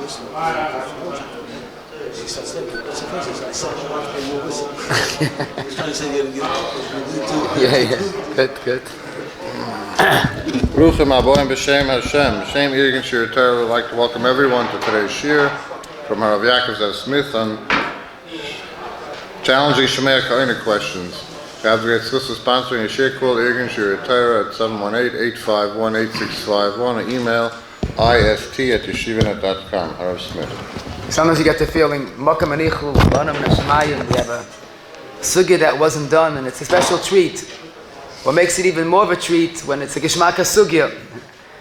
Good. Ruchim aboim b'shem Hashem. Shem Irgin Shiur Torah would like to welcome everyone to today's shiur from Rabbi Yakov Smith on challenging Shome'a ka'ona questions. We have the great Tznius sponsoring a shiur called Irgin Shiur Torah at 718-851-8651. An email ist@yeshivanet.com. Rabbi Smith. Sometimes you get the feeling, we have a sugya that wasn't done, and it's a special treat. What makes it even more of a treat when it's a geshmaka sugya.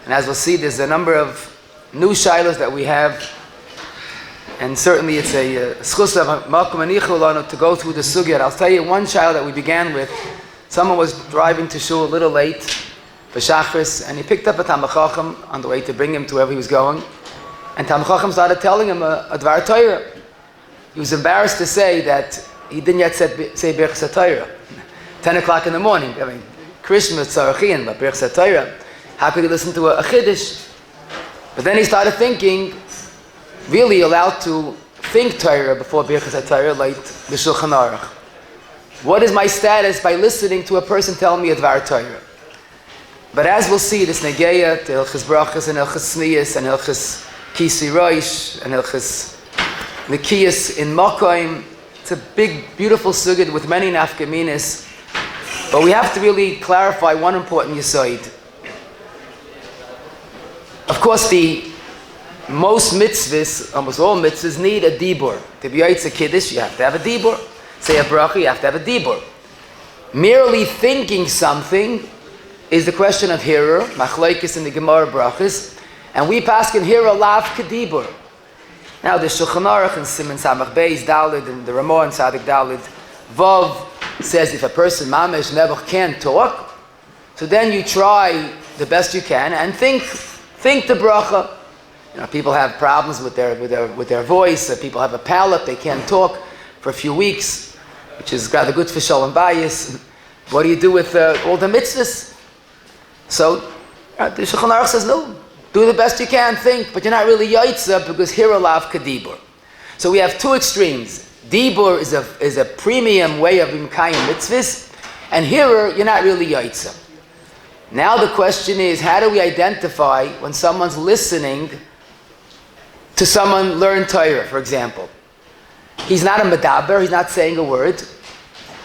And as we'll see, there's a number of new shilos that we have, and certainly it's a schus of makom anichu to go through the sugya. And I'll tell you one shiloh that we began with. Someone was driving to shul a little late for Shachris, and he picked up a Talmid Chacham on the way to bring him to wherever he was going. And Talmid Chacham started telling him a dvar Torah. He was embarrassed to say that he didn't yet say bרכת Torah. 10 o'clock in the morning. I mean, Krishna tzarachian, but bרכת Torah. How could he listen to a kiddush? But then he started thinking, really allowed to think Torah before bרכת Torah, like the Shulchan Aruch. What is my status by listening to a person tell me a dvar Torah? But as we'll see, this negeya to Hilchos Brachos and Hilchos tznius and Hilchos Kisi Roish and Hilchos Nikiyas in Makoim. It's a big, beautiful sugya with many nafkaminas. But we have to really clarify one important yotzei. Of course, the most mitzvahs, almost all mitzvahs, need a dibur. To be yotzei kiddush, you have to have a dibur. Say a bracha, you have to have a dibur. Merely thinking something is the question of hirur, machlokes in the Gemara brachas, and we paskin hirur lav kedibur. Now the Shulchan Aruch and Siman Samach Beis Dalid and the Ramah and Sadik Dalid Vav says if a person mamish never can't talk, so then you try the best you can and think the bracha. You know, people have problems with their voice. People have a palate; they can't talk for a few weeks, which is rather good for shalom bayis. What do you do with all the mitzvahs? So the Shulchan Aruch says no. Do the best you can, think, but you're not really yotzei because hirur lav kedibur. So we have two extremes. Dibur is a premium way of imkayim mitzvahs, and hirur, you're not really yotzei. Now the question is, how do we identify when someone's listening to someone learn Torah, for example? He's not a medaber, he's not saying a word,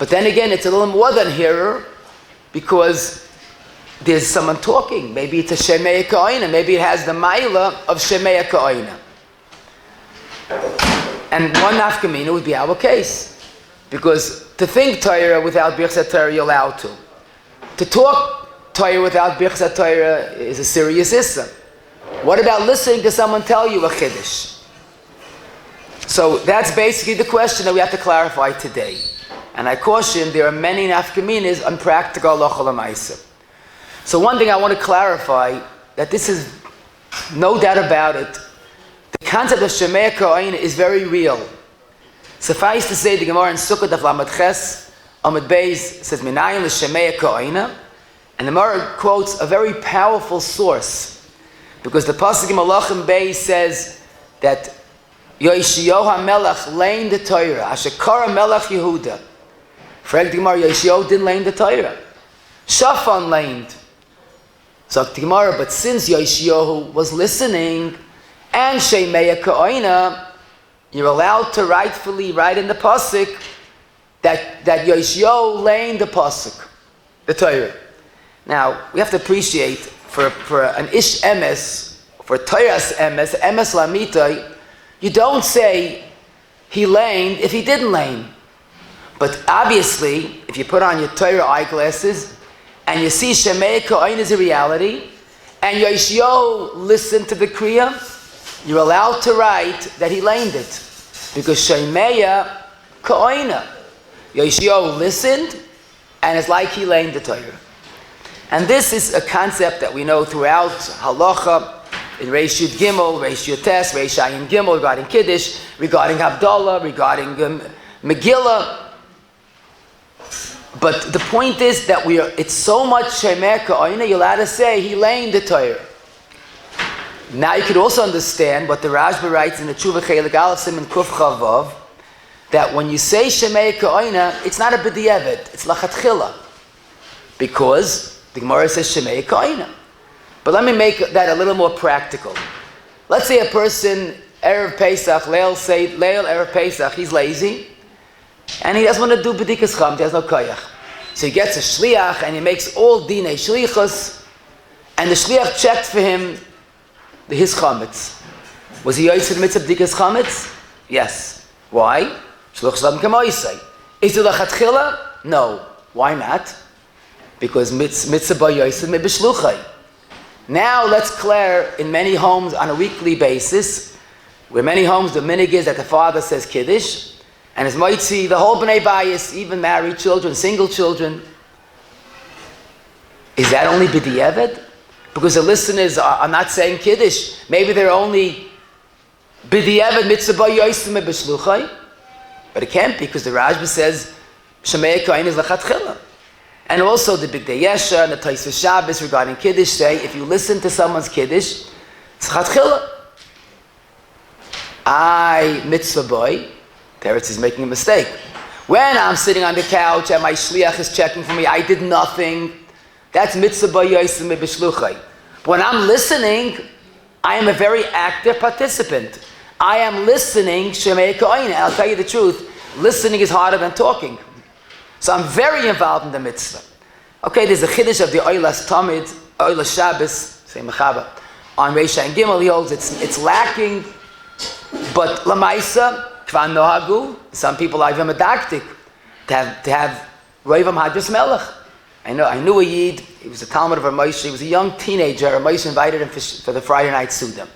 but then again, it's a little more than hirur because there's someone talking. Maybe it's a Shome'a ka'ona. Maybe it has the maila of Shome'a ka'ona. And one nafkamina would be our case. Because to think Torah without bרכת Torah, you're allowed to. To talk Torah without bרכת Torah is a serious issue. What about listening to someone tell you a kiddush? So that's basically the question that we have to clarify today. And I caution, there are many nafkaminas on practical halacha l'maaseh. So one thing I want to clarify, that this is no doubt about it, the concept of Shome'a ka'ona is very real. Suffice to say, the Gemara in Sukkot Daf Lamed Ches, Amud Beis says, Minayim l'Shome'a ka'ona, and the Gemara quotes a very powerful source, because the Pasuk in Malachim Beis says that Yoshiyahu HaMelech learned the Torah, Asher Kara Melech Yehuda. For the Gemara, Yoshiyahu didn't learn the Torah. Shaphan learned. So the Gemara, but since Yoshiyahu was listening and Shome'a ka'ona, you're allowed to rightfully write in the pasuk that Yoshiyahu learned the pasuk, the Torah. Now we have to appreciate for an ish emes, for Torah's emes lamita, you don't say he learned if he didn't learn. But obviously, if you put on your Torah eyeglasses and you see Shome'a ka'ona is a reality, and Yoshiyahu listened to the Kriya, you're allowed to write that he learned it. Because Shome'a ka'ona, Yoshiyahu listened, and it's like he learned the Torah. And this is a concept that we know throughout halacha, in Reish Yud Gimel, Reish Yud Tes, Reish Ayin Gimel, regarding Kiddush, regarding Havdalah, regarding Megillah. But the point is that it's so much Shome'a ka'ona, you're allowed to say he learned the Torah. Now you could also understand what the Rabbi writes in the Tshuva Chelik Aleph Siman Kuf Chavav, that when you say Shome'a ka'ona, it's not a b'diavad, it's lachatchila. Because the Gemara says Shome'a ka'ona. But let me make that a little more practical. Let's say a person, Erev Pesach, Leil Erev Pesach, he's lazy, and he doesn't want to do b'dikas cham, he has no koyach. So he gets a shliach, and he makes all dinei shlichus, and the shliach checked for him his chametz. Was he yotzei the mitzvah b'dikas chametz? Yes. Why? Shluch shalom k'moisei. Is it lachatchila? No. Why not? Because mitzvah ba yotzei me b'shluchai. Now let's clear in many homes on a weekly basis, where many homes the minig is that the father says kiddush, and his moitzi, the whole b'nei bayis, even married children, single children. Is that only b'diavad? Because the listeners are not saying kiddush. Maybe they're only b'diavad mitzvah ba yotzei me b'shluchai. But it can't be, because the Rashba says Shome'a ka'ona is lachatchila. And also the Big Day Yesha and the Taisva Shabbos regarding Kiddush say, if you listen to someone's Kiddush, it's chatchila. Mitzvah boy, Teretz is making a mistake. When I'm sitting on the couch and my shliach is checking for me, I did nothing. That's mitzvah boy yotzei me b'shluchai. But when I'm listening, I am a very active participant. I am listening, Shome'a ka'ona. I'll tell you the truth, listening is harder than talking. So I'm very involved in the mitzvah. Okay, there's a chiddush of the Oilas Tamid, Oilas Shabbos, say Mechaba, on Reisha and Gimel, he holds it's lacking, but Lamaisa, Kvan Nohagu, some people are even medactic to have Roivam Hadras Melech. I knew a Yid, he was a Talmud of Ramosha, he was a young teenager, Ramosha invited him for the Friday night Suda.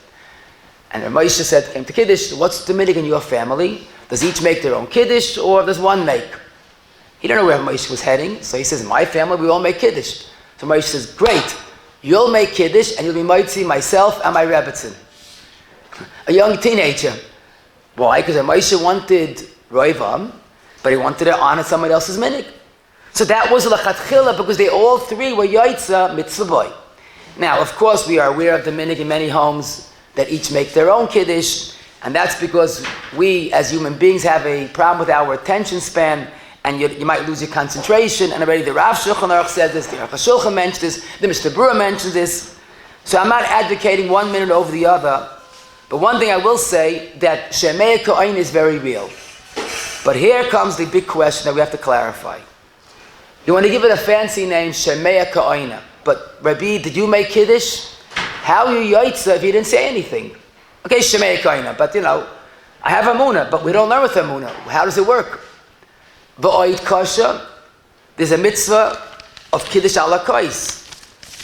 And Ramosha said, came to Kiddush, what's the minig in your family? Does each make their own Kiddush, or does one make? He didn't know where Moshe was heading, so he says, in my family, we all make Kiddush. So Moshe says, great, you'll make Kiddush, and you'll be moitzi myself and my Rebbetzin. A young teenager. Why? Because Moshe wanted Roivam, but he wanted to honor someone else's minig. So that was lachatchila, because they all three were yotzei mitzvah boy. Now, of course, we are aware of the minig in many homes that each make their own Kiddush, and that's because we, as human beings, have a problem with our attention span, and you might lose your concentration, and already the Rav Shulchan Aruch said this, the Aruch HaShulchan mentioned this, the Mr. Brewer mentioned this. So I'm not advocating 1 minute over the other, but one thing I will say, that Shome'a ka'ona is very real. But here comes the big question that we have to clarify. You want to give it a fancy name, Shome'a ka'ona, but Rabbi, did you make Kiddush? How are you yotzei if you didn't say anything? Okay, Shome'a ka'ona, but I have amunah, but we don't learn with amunah. How does it work? V'oid kasha, there's a mitzvah of kiddush ala kais.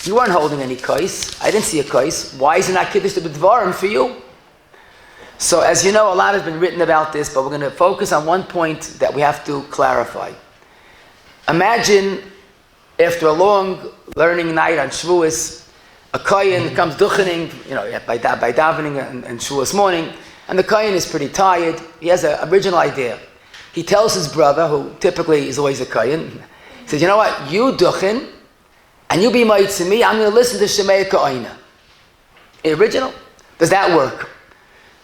You weren't holding any kais. I didn't see a kais. Why is it not kiddush to b'dvarim for you? So as you know, a lot has been written about this, but we're going to focus on one point that we have to clarify. Imagine, after a long learning night on Shavuos, a kohen comes duchening, by davening and Shavuos morning, and the kohen is pretty tired. He has an original idea. He tells his brother, who typically is always a kohen, he says, you know what, you duchen, and you be moitzi me, I'm going to listen to Shome'a ka'ona. Original? Does that work?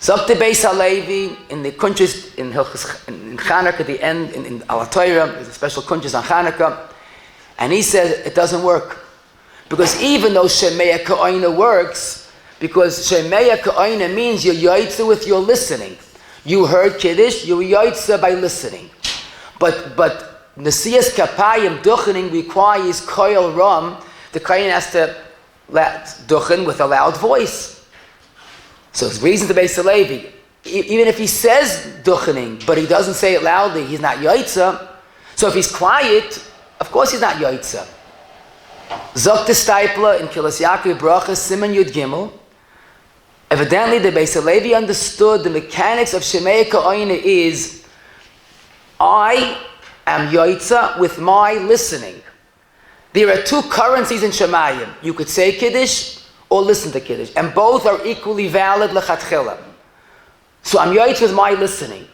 Zok the Beis HaLevi, in the kunches, in Chanukah, at the end, in Al Torah, there's a special kunches on Chanukah, and he says it doesn't work. Because even though Shome'a ka'ona works, because Shome'a ka'ona means you're yotzei with your listening. You heard Kiddush, you were yotzei by listening. But Nesiyas Kapayim duchening requires koil ram. The kohen has to duchen with a loud voice. So it's reason to Beis HaLevi. Even if he says duchening, but he doesn't say it loudly, he's not yotzei. So if he's quiet, of course he's not yotzei. Zok the Stipler in Kilas Yaakov Brachas Siman Yud Gimel. Evidently, the Beis HaLevi understood the mechanics of Shome'a ka'ona is, I am yotzei with my listening. There are two currencies in Shemayim. You could say Kiddush or listen to Kiddush, and both are equally valid lechatchila. So I'm yotzei with my listening.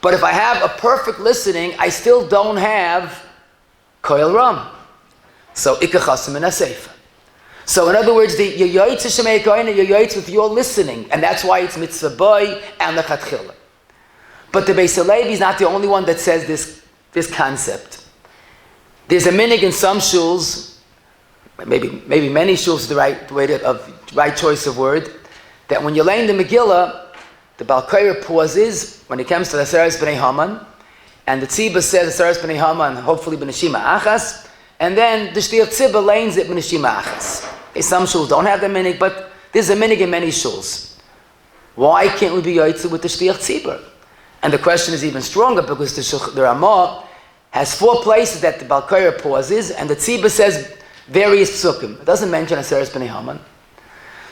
But if I have a perfect listening, I still don't have koil ram. So ikach chasim in a sefer. So in other words, the yotzei Shome'a ka'ona, yotzei with your listening, and that's why it's mitzvah boy and lechatchila. But the Beis Halevi is not the only one that says this concept. There's a minhag in some shuls, maybe many shuls is the right choice of word, that when you're laying the Megillah, the Baal Korah pauses when it comes to the Aseres B'nai Haman, and the Tzibah says Aseres B'nai Haman, hopefully B'neshima Achas, and then the Shliach Tzibah lanes it B'neshima Achas. Okay, some shuls don't have the minhag, but there's a minhag in many shuls. Why can't we be yotzei with the Shliach Tzibah? And the question is even stronger because the Ramah has 4 places that the Baal Korah pauses, and the Tzibah says various psukim. It doesn't mention Aseres B'nai Haman.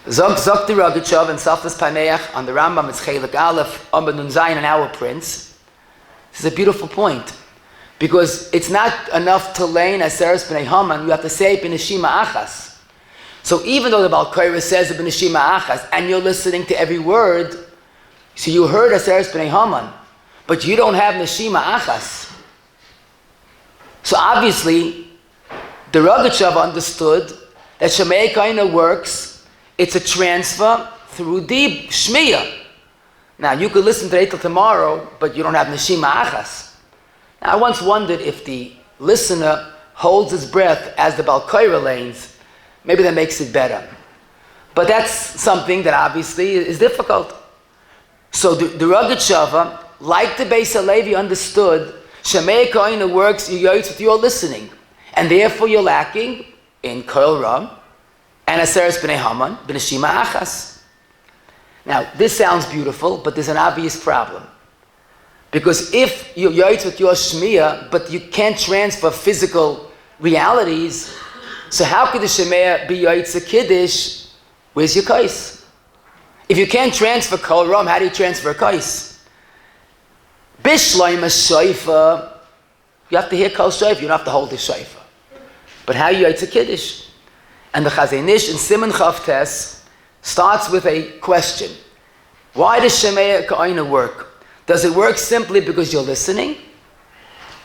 Zok the Rogachev and Safas Paneach on the Rambam, it's Chelik Aleph, Amud Nun Zayin, and our Prince. This is a beautiful point. Because it's not enough to lane Aseres B'nai Haman, you have to say B'neshima Achas. So even though the Baal Korah says B'neshima Achas, and you're listening to every word, so you heard Aseres B'nai Haman, but you don't have Neshima Achas. So obviously, the Rogachev understood that Shome'a ka'ona works, it's a transfer through the Shmiya. Now, you could listen to it till tomorrow, but you don't have Neshima Achas. Now, I once wondered if the listener holds his breath as the Baal Korah lanes, maybe that makes it better. But that's something that obviously is difficult. So the Rogachev, like the Beis Halevi, understood Shome'a ka'ona works yotzei with your listening, and therefore you're lacking in Kol Ram and Aseres B'nai Haman B'neshima Achas. Now this sounds beautiful, but there's an obvious problem, because if you're yotzei with your shmiya, but you can't transfer physical realities, so how could the Shome'a be yotzei kiddush? Where's your kais? If you can't transfer Kol Ram, how do you transfer kais? Bishloim a shofar, you have to hear Kol shofar, you don't have to hold the shofar. But how you yotzei kiddush? And the Chazon Ish in Siman Chav Tes starts with a question. Why does Shome'a ka'ona work? Does it work simply because you're listening?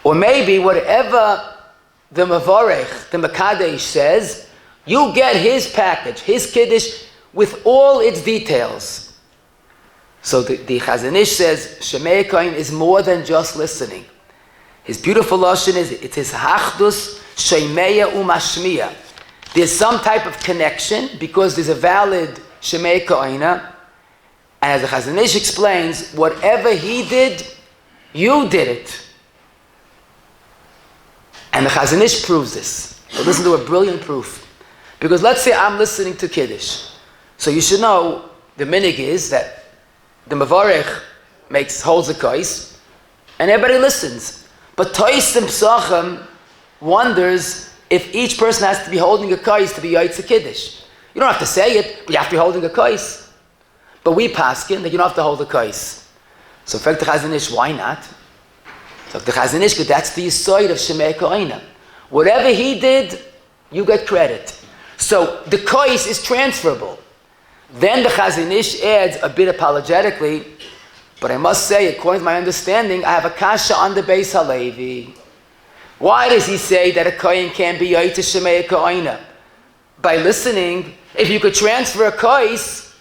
Or maybe whatever the Mevorech, the Mekadesh says, you get his package, his kiddush, with all its details. So the Chazon Ish says, Shome'a ka'ona is more than just listening. His beautiful lashon is, it is Hachdus Shome'a Umashmiya. There's some type of connection because there's a valid Shome'a ka'ona. And as the Chazon Ish explains, whatever he did, you did it. And the Chazon Ish proves this. So listen to a brilliant proof. Because let's say I'm listening to Kiddush. So you should know, the minhag is that the Mevorech holds a kais, and everybody listens. But Toisim Psachim wonders if each person has to be holding a kais to be yotzei kiddush. You don't have to say it, but you have to be holding a kais. But we paskin that you don't have to hold a kais. So for the Chazon Ish, why not? So the Chazon Ish, that's the yotzei of Shome'a ka'ona. Whatever he did, you get credit. So the kais is transferable. Then the Chazon Ish adds a bit apologetically, but I must say, according to my understanding, I have a kasha on the Beis Halevi. Why does he say that a kohen can't be yotzei Shome'a ka'ona? By listening, if you could transfer a kais,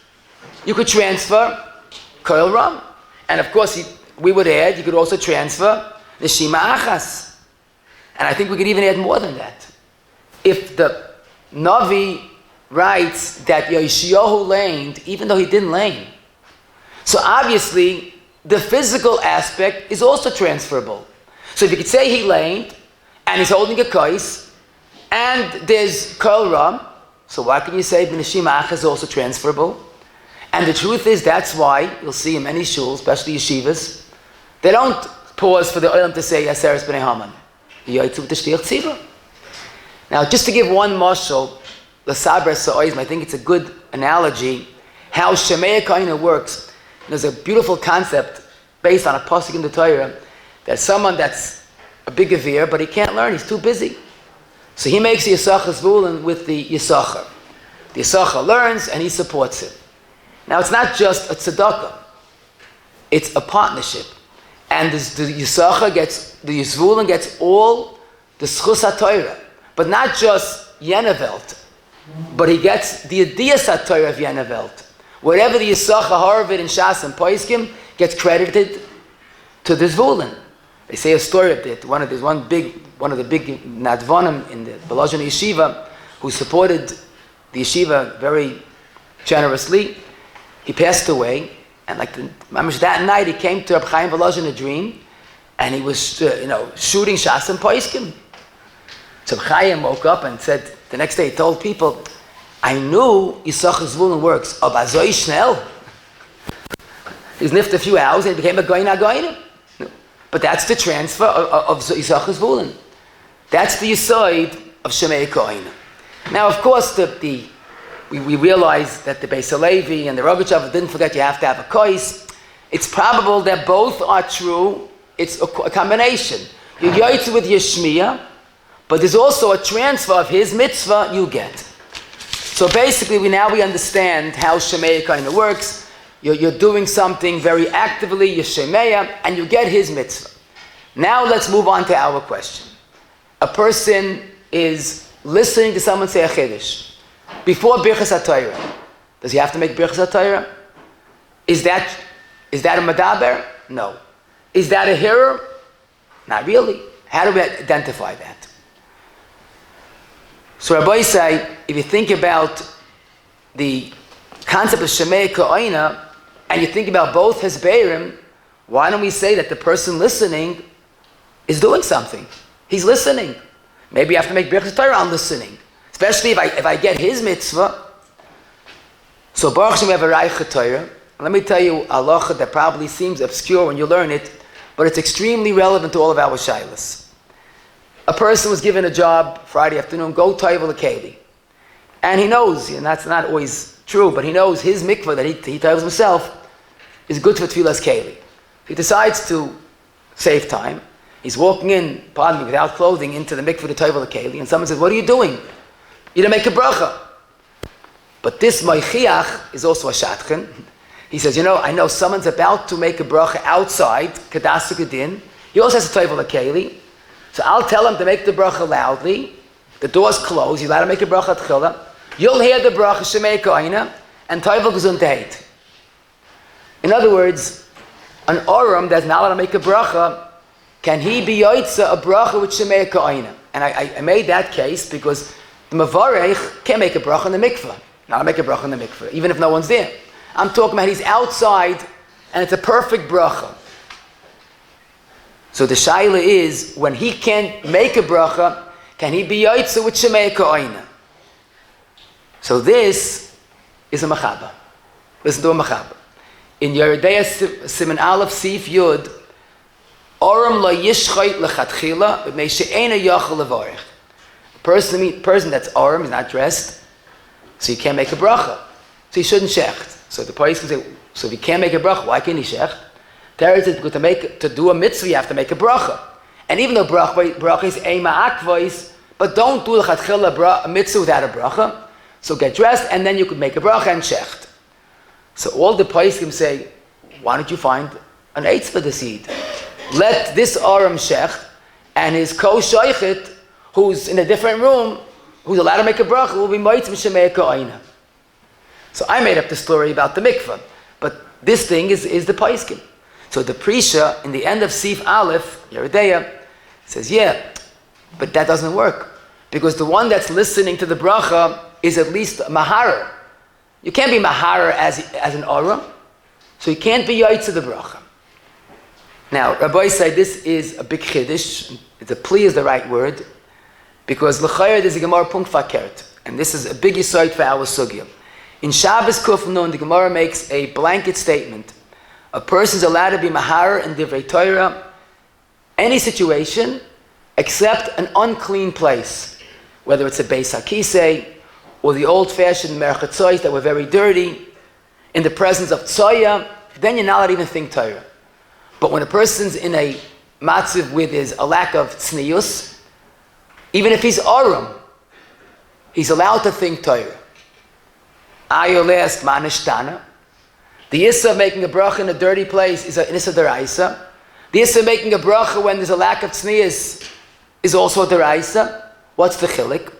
you could transfer Kol Ram. And of course, we would add, you could also transfer Neshima Achas. And I think we could even add more than that. If the Navi writes that Yeshayahu laned, even though he didn't lane. So obviously, the physical aspect is also transferable. So if you could say he laned, and he's holding a kais, and there's Kol Ram, so why can you say B'neshima Achas is also transferable? And the truth is, that's why you'll see in many shuls, especially yeshivas, they don't pause for the olam to say Aseres B'nai Haman. Yotzei with the Shliach Tzibah. Now, just to give one mashal, l'saber sa'oizm, I think it's a good analogy how Shome'a ka'ona works. There's a beautiful concept based on a pasuk in the Torah that someone that's a big gevir, but he can't learn, he's too busy. So he makes the Yisachar zvulun with the Yisachar. The Yisachar learns and he supports it. Now it's not just a tzedakah, it's a partnership. And the Yisachar gets, the Yisvulun gets all the schus HaTorah, but not just Yenevelt. but he gets the idiyas ha-Torah of jener Welt. Whatever the Yisachar Harvard and Shas and Poiskim gets credited to the Zvulun. They say a story of it. One of the big Nadvanim in the Belazhan Yeshiva who supported the yeshiva very generously. He passed away, and that night he came to Reb Chaim Volozhin in a dream, and he was shooting Shas and Poiskim. So Reb Chaim woke up and said the next day he told people, I knew Yisachar Zvulun works, aber so schnell. He sniffed a few hours and he became a goyin. But that's the transfer of Yisachar Zvulun. That's the yotzei of Shome'a ka'ona. Now, of course, we realize that the Beis Halevi and the Rogachover didn't forget you have to have a kois. It's probable that both are true. It's a combination. You're yotzei with your shmiya, but there's also a transfer of his mitzvah you get. So basically, we understand how Shome'a ka'ona works. You're doing something very actively, you're Shome'a, and you get his mitzvah. Now let's move on to our question. A person is listening to someone say a kiddush before bרכת Torah. Does he have to make bרכת Torah? Is that a medaber? No. Is that a hearer? Not really. How do we identify that? So Rabbi say, if you think about the concept of Shome'a ka'ona, and you think about both hesberim, why don't we say that the person listening is doing something? He's listening. Maybe you have to make bרכת Torah on listening, especially if I get his mitzvah. So Baruch Hashem, we have a reicha Torah. Let me tell you a halacha that probably seems obscure when you learn it, but it's extremely relevant to all of our shaylas. A person was given a job Friday afternoon, go toivel a keli. And he knows, and that's not always true, but he knows his mikvah that he tovels himself is good for tefillas keli. He decides to save time. He's walking in, without clothing, into the mikvah to toivel a keli, and someone says, what are you doing? You didn't make a bracha. But this moichiach is also a shatchen. He says, I know someone's about to make a bracha outside, kadas kedin. He also has to toivel a keli. So I'll tell him to make the bracha loudly. The door's closed. You're allowed to make a bracha tchila. You'll hear the bracha Shome'a ka'ona and toivel gesundheit. In other words, an oram that's not allowed to make a bracha, can he be yotzei a bracha with Shome'a ka'ona? And I made that case because the מברך can't make a bracha in the mikveh. Not to make a bracha in the mikveh, even if no one's there. I'm talking about he's outside and it's a perfect bracha. So the shaila is, when he can't make a bracha, can he be yotzei with Shome'a ka'ona? So this is a machaba. Listen to a machaba. In Yeridea Siman Aleph Sif Yud, Oram lo yishchait lechatchila b'mei she'ena yachal levarich. Person that's Oram is not dressed, so he can't make a bracha. So he shouldn't shecht. So the priest can say, so if he can't make a bracha, why can't he shecht? There is to do a mitzvah, you have to make a bracha. And even though bracha is eima akvois, but don't do lechatchila a mitzvah without a bracha. So get dressed, and then you could make a bracha and shecht. So all the poskim say, why don't you find an eitz for the seed? Let this aram shecht, and his co-shoichet, who's in a different room, who's allowed to make a bracha, will be moitzim Shome'a ka'ona. So I made up the story about the mikvah, but this thing is the poskim. So the Prisha, in the end of Sif Aleph, Yeridea, says, yeah, but that doesn't work. Because the one that's listening to the bracha is at least maharer. You can't be maharer as an aram, so you can't be yotzei the bracha. Now, Rabbi said this is a big kiddush. The plea is the right word, because l'chayr there's a Gemara punkt fakert, and this is a big yisoid for our sugya. In Shabbos Kuf Nun, the Gemara makes a blanket statement. A person is allowed to be maharer in divrei Torah, any situation, except an unclean place, whether it's a beis hakisei, or the old-fashioned merchatzois that were very dirty, in the presence of tzoya, then you're not allowed to even think Torah. But when a person's in a matziv where there's a lack of tznius, even if he's aram, he's allowed to think Torah. Ayol asked, Manishtana. The issa of making a bracha in a dirty place is an issa deraisa. The issa of making a bracha when there's a lack of tznius is also a deraisa. What's the chilik?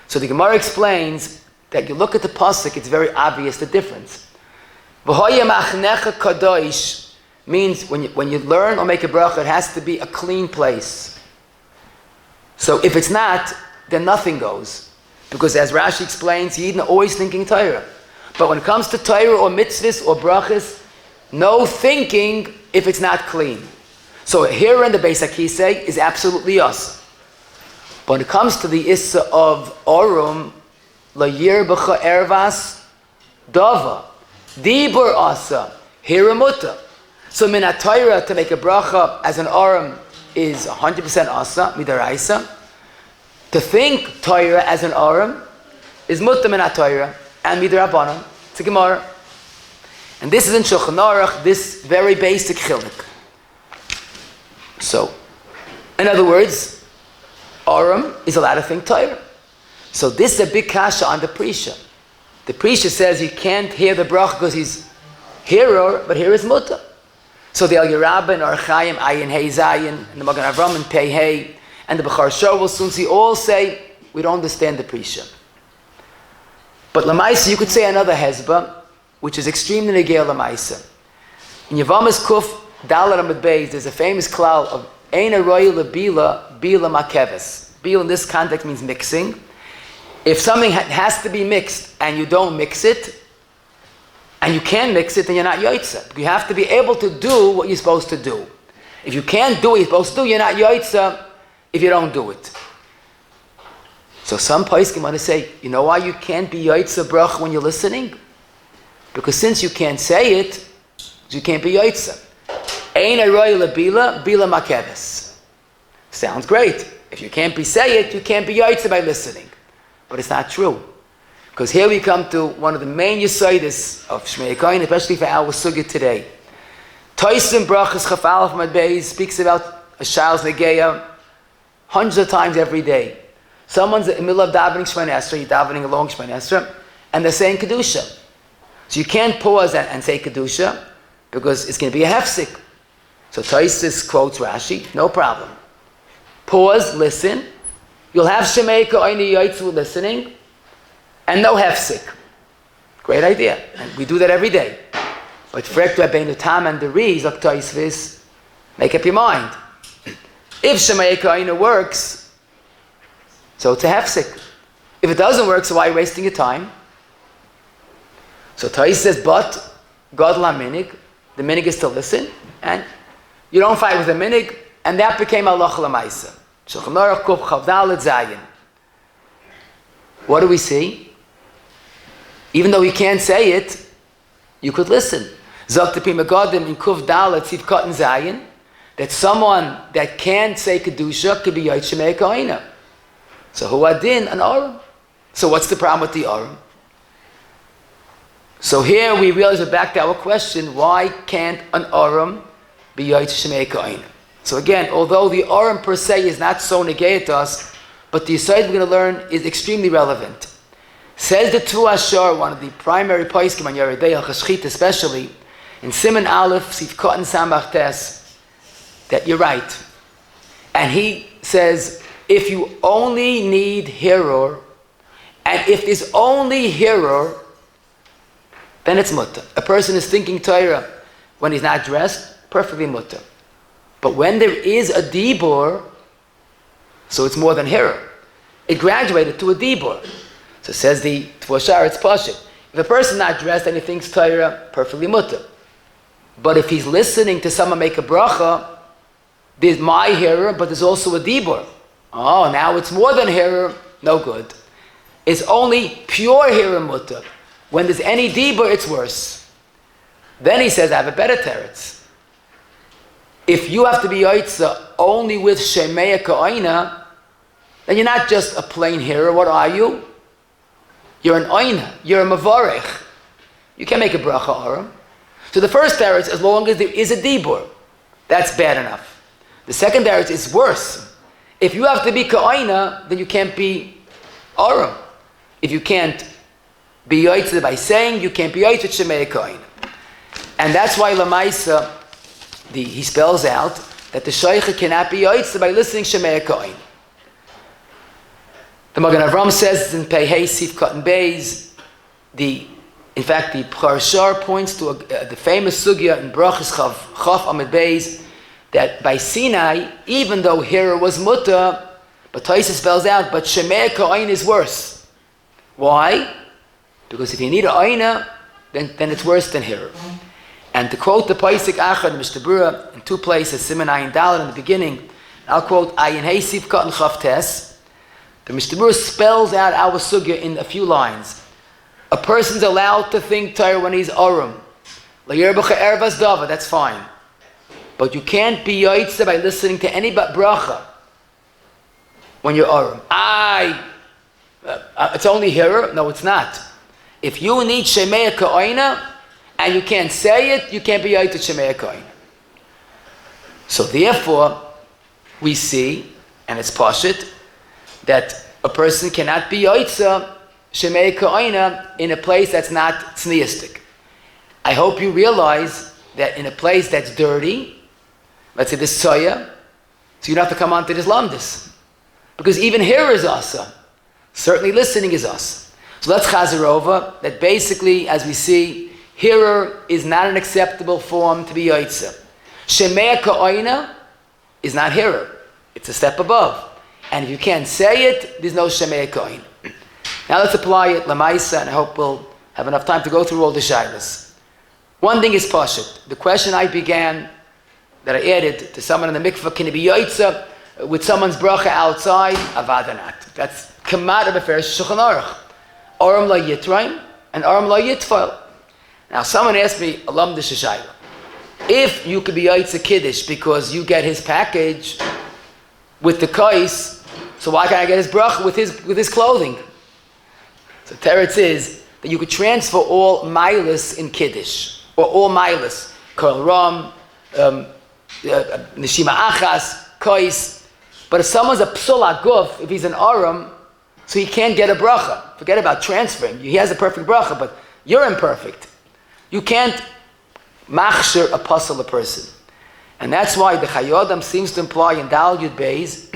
So the Gemara explains, that you look at the pasuk, it's very obvious the difference. V'hoya machnecha kadosh means when you learn or make a bracha, it has to be a clean place. So if it's not, then nothing goes. Because as Rashi explains, Yidden are always thinking Torah. But when it comes to Torah or mitzvahs or brachas, no thinking if it's not clean. So here in the Beis HaKisei is absolutely us. But when it comes to the issa of Orum, La Yirbacha Ervas Dava, Dibur Asa, Hiramuta. So Minat Torah to make a bracha as an Orum is 100% Asa, Midaraisa. To think Torah as an Orum is Mutta Minat Torah and Midarabanan. It's a Gemara. And this is in Shulchan Aruch, this very basic chilik. So, in other words, Orum is allowed to think Torah. So this is a big kasha on the Prisha. The Prisha says you can't hear the bracha because he's hearer, but here is Mutta. So the El Yerabba and Archaim, Ayin Hey Zayin, and the Magen Avram and Pei Hey, and the Bechar Shor will soon see, all say, we don't understand the Prisha. But Lamaisa, you could say another Hezbah, which is extremely negei Lamaisa. In Yavamas Kuf, Dalar Amud Beis, there's a famous klal of Ein Aroy Lebila, Bila Makeves. Bila in this context means mixing. If something has to be mixed and you don't mix it, and you can't mix it, then you're not yotzei. You have to be able to do what you're supposed to do. If you can't do what you're supposed to do, you're not yotzei if you don't do it. So some poskim want to say, you know why you can't be yotzei brach when you're listening? Because since you can't say it, you can't be yotzei. Ein aroy lebila, bila makeves. Sounds great. If you can't say it, you can't be yotzei by listening. But it's not true. Because here we come to one of the main yotzei of Shomea Kohen, especially for our sugya today. Toisim brachas chafal from Adar speaks about a shaal's negeya hundreds of times every day. Someone's in the middle of davening Shemona Esrei, you're davening along Shemona Esrei, and they're saying kedusha. So you can't pause and say kedusha because it's going to be a hefsik. So Toisis quotes Rashi, no problem. Pause, listen. You'll have Shomea Kohen yotzei listening, and no hefsik. Great idea. And we do that every day. But frek to Rabbeinu Tam and the Ri, Zok Toisvis, make up your mind. If Shomea Kohen works, so it's a hefsik. If it doesn't work, so why are you wasting your time? So Tois says, but God la minig, the minig is to listen, and you don't fight with the minig, and that became Allah l'maisa. Shulchan Aruch Kuf Chav Dalet Zayin. What do we see? Even though you can't say it, you could listen. Zok Tepi Megadim in Kuf Dalet Siv Katan Zayin, that someone that can't say kedusha could be yotzei Shomea Kohen. So who adin an Orum? So what's the problem with the Orum? So here we realize we're back to our question: why can't an Orum be yotzei Shomea Kohen? So again, although the Orum per se is not so negei to us, but the yotzei we're going to learn is extremely relevant. Says the Tu Ashar, one of the primary poskim on Yeridei al Chashchit, especially in Siman Aleph Sif Katan Samach Tes, that you're right. And he says, if you only need hearer, and if there's only hearer, then it's mutter. A person is thinking Torah when he's not dressed, perfectly mutter. But when there is a dibur, so it's more than hearer. It graduated to a dibur. So says the Tvashar, it's pashut. If a person's not dressed and he thinks Torah, perfectly mutter. But if he's listening to someone make a bracha, there's my hearer, but there's also a dibur. Oh, now it's more than hearer, no good. It's only pure hearer mutter. When there's any dibur, it's worse. Then he says, I have a better teretz. If you have to be yotzei only with Shomea Kohen, then you're not just a plain hearer. What are you? You're an oina. You're a מברך. You can't make a bracha orum. So the first teretz, as long as there is a dibur, that's bad enough. The second teretz is worse. If you have to be ka'oina, then you can't be orum. If you can't be yotzei by saying, you can't be yotzei Shomea Kohen. And that's why Lamaisa, he spells out that the shaycha cannot be yotzei by listening Shomea Kohen. The Magen Avram says in Pei Hey Sif Cotton Bays, in fact, the Parashar points to the famous sugya in Brachas Chaf Amid Bays that by Sinai, even though Hira was mutter, but Taisa spells out, but Shome'a ka'ona is worse. Why? Because if you need an aina, then it's worse than Hira. And to quote the Paisik Achad, Mr. Bura, in two places, Siman Ayin Daled in the beginning, I'll quote Ayin Hey Sif Cotton Chaf Tes. The Mr. Bura spells out our sugya in a few lines. A person's allowed to think Torah when he's Arum. That's fine. But you can't be yotzei by listening to any but bracha when you're Arum. It's only Hira? No, it's not. If you need Shome'a ka'ona and you can't say it, you can't be yotzei Shome'a ka'ona. So therefore, we see, and it's pashut, that a person cannot be yotzei Shome'a ka'ona in a place that's not tzniustic. I hope you realize that in a place that's dirty, let's say this soya, so you don't have to come on to this lamdis. Because even here is asa. Certainly listening is asa. So let's chazer over that basically, as we see, hearer is not an acceptable form to be yotzei. Shome'a ka'ona is not hearer. It's a step above. And if you can't say it, there's no Shome'a ka'ona. Now let's apply it lamaisa, and I hope we'll have enough time to go through all the shaylas. One thing is pashut. The question I began, that I added to someone in the mikveh, can it be yotzei with someone's bracha outside? Avadanat. That's kamat of Beferish Shulchan Aruch. Aram la yitraim and aram la yitfal. Now someone asked me, alam de shayla, if you could be yotzei kiddush because you get his package with the kais, so why can't I get his bracha with his clothing? So teretz is that you could transfer all milas in kiddush, or all milas, kol ram, neshima achas, kais. But if someone's a psul aguf, if he's an aram, so he can't get a bracha. Forget about transferring. He has a perfect bracha, but you're imperfect. You can't machshir apostle a person. And that's why the Chayodam seems to imply in Dal Yud Beis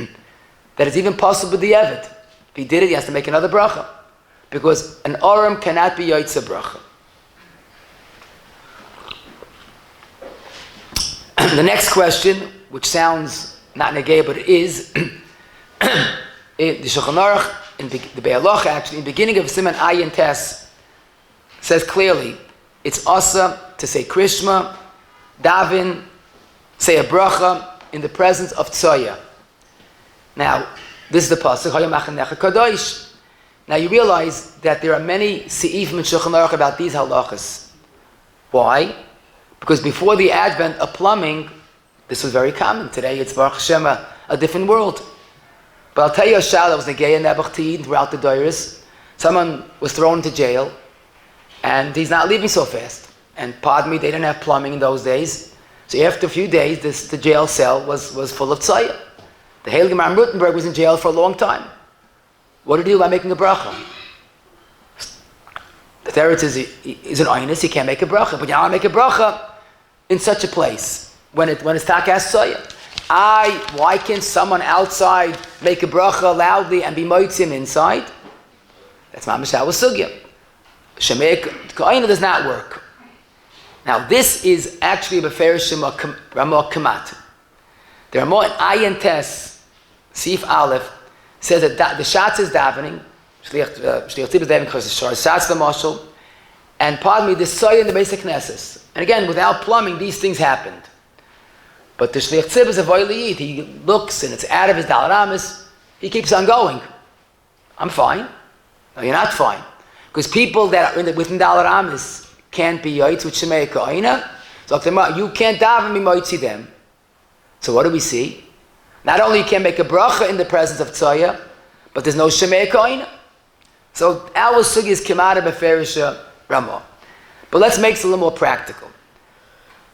that it's even possible with the Eved. If he did it, he has to make another bracha. Because an aram cannot be yotzei bracha. The next question, which sounds not negay, but it is, the Shulchan Aruch, in the Be'aloch actually, in the beginning of Siman Ayin Tes, says clearly, it's asa to say Krishma, Davin, say a bracha in the presence of tzoya. Now, this is the pasuk, Hayamachanecha Kadosh. Now you realize that there are many se'ifim in Shulchan Aruch about these halachas. Why? Because before the advent of plumbing, this was very common. Today it's Baruch Hashem, a different world. But I'll tell you a shal that was negay and nebachtid throughout the Doiris. Someone was thrown into jail, and he's not leaving so fast. And pardon me, they didn't have plumbing in those days. So after a few days, the jail cell was full of tzaya. The Heilige Maram Rutenberg was in jail for a long time. What did he do by making a bracha? The teretz is an oinus, he can't make a bracha. But you don't make a bracha in such a place when it's takas tzaya. Why can't someone outside make a bracha loudly and be moitzim inside? That's mamash sugya. Shome'a ka'ona does not work. Now this is actually a beferish Ramah Kamat. There are more in Ayin Tes, Sif Aleph, says that the Shatz is davening, Shliach Tzibah is davening because the Shatz the Mashal, and pardon me, the Soya in the basic Knesses. And again, without plumbing, these things happened. But the Shliach Tzibah is a Voiliyid. He looks and it's out of his Dalaramis. He keeps on going. I'm fine. No, you're not fine. Because people that are within Dalaramis can't be yotzei with Shome'a ka'ona. So you can't daven me moitzi them. So what do we see? Not only you can't make a bracha in the presence of tzaya, but there's no Shome'a ka'ona. So our sugi is kemada beferish Ramah. But let's make it a little more practical.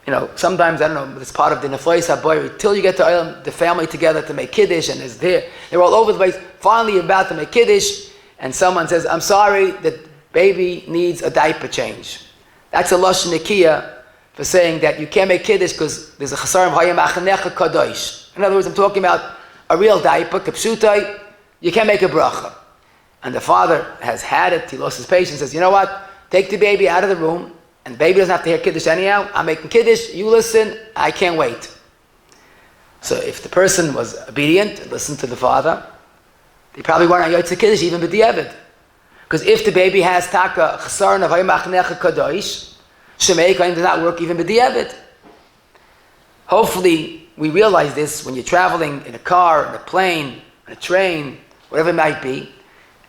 You know, sometimes, I don't know, it's part of the neflois haboyer, till you get to the family together to make kiddush, and they're all over the place. Finally, you're about to make kiddush, and someone says, I'm sorry, the baby needs a diaper change. That's a lashon nekiya for saying that you can't make kiddush because there's a chasarim hayamachanecha kadosh. In other words, I'm talking about a real diaper, kapshutai. You can't make a bracha. and the father has had it, he lost his patience, says, you know what, take the baby out of the room, and the baby doesn't have to hear kiddush anyhow, I'm making kiddush, you listen, I can't wait. So if the person was obedient and listened to the father, they probably weren't on yotzei kiddush even b'diavad. Because if the baby has taka chesarn of hayimachnecha kadosh, Shome'a does not work even b'diavad. Hopefully we realize this when you're traveling in a car, in a plane, in a train, whatever it might be,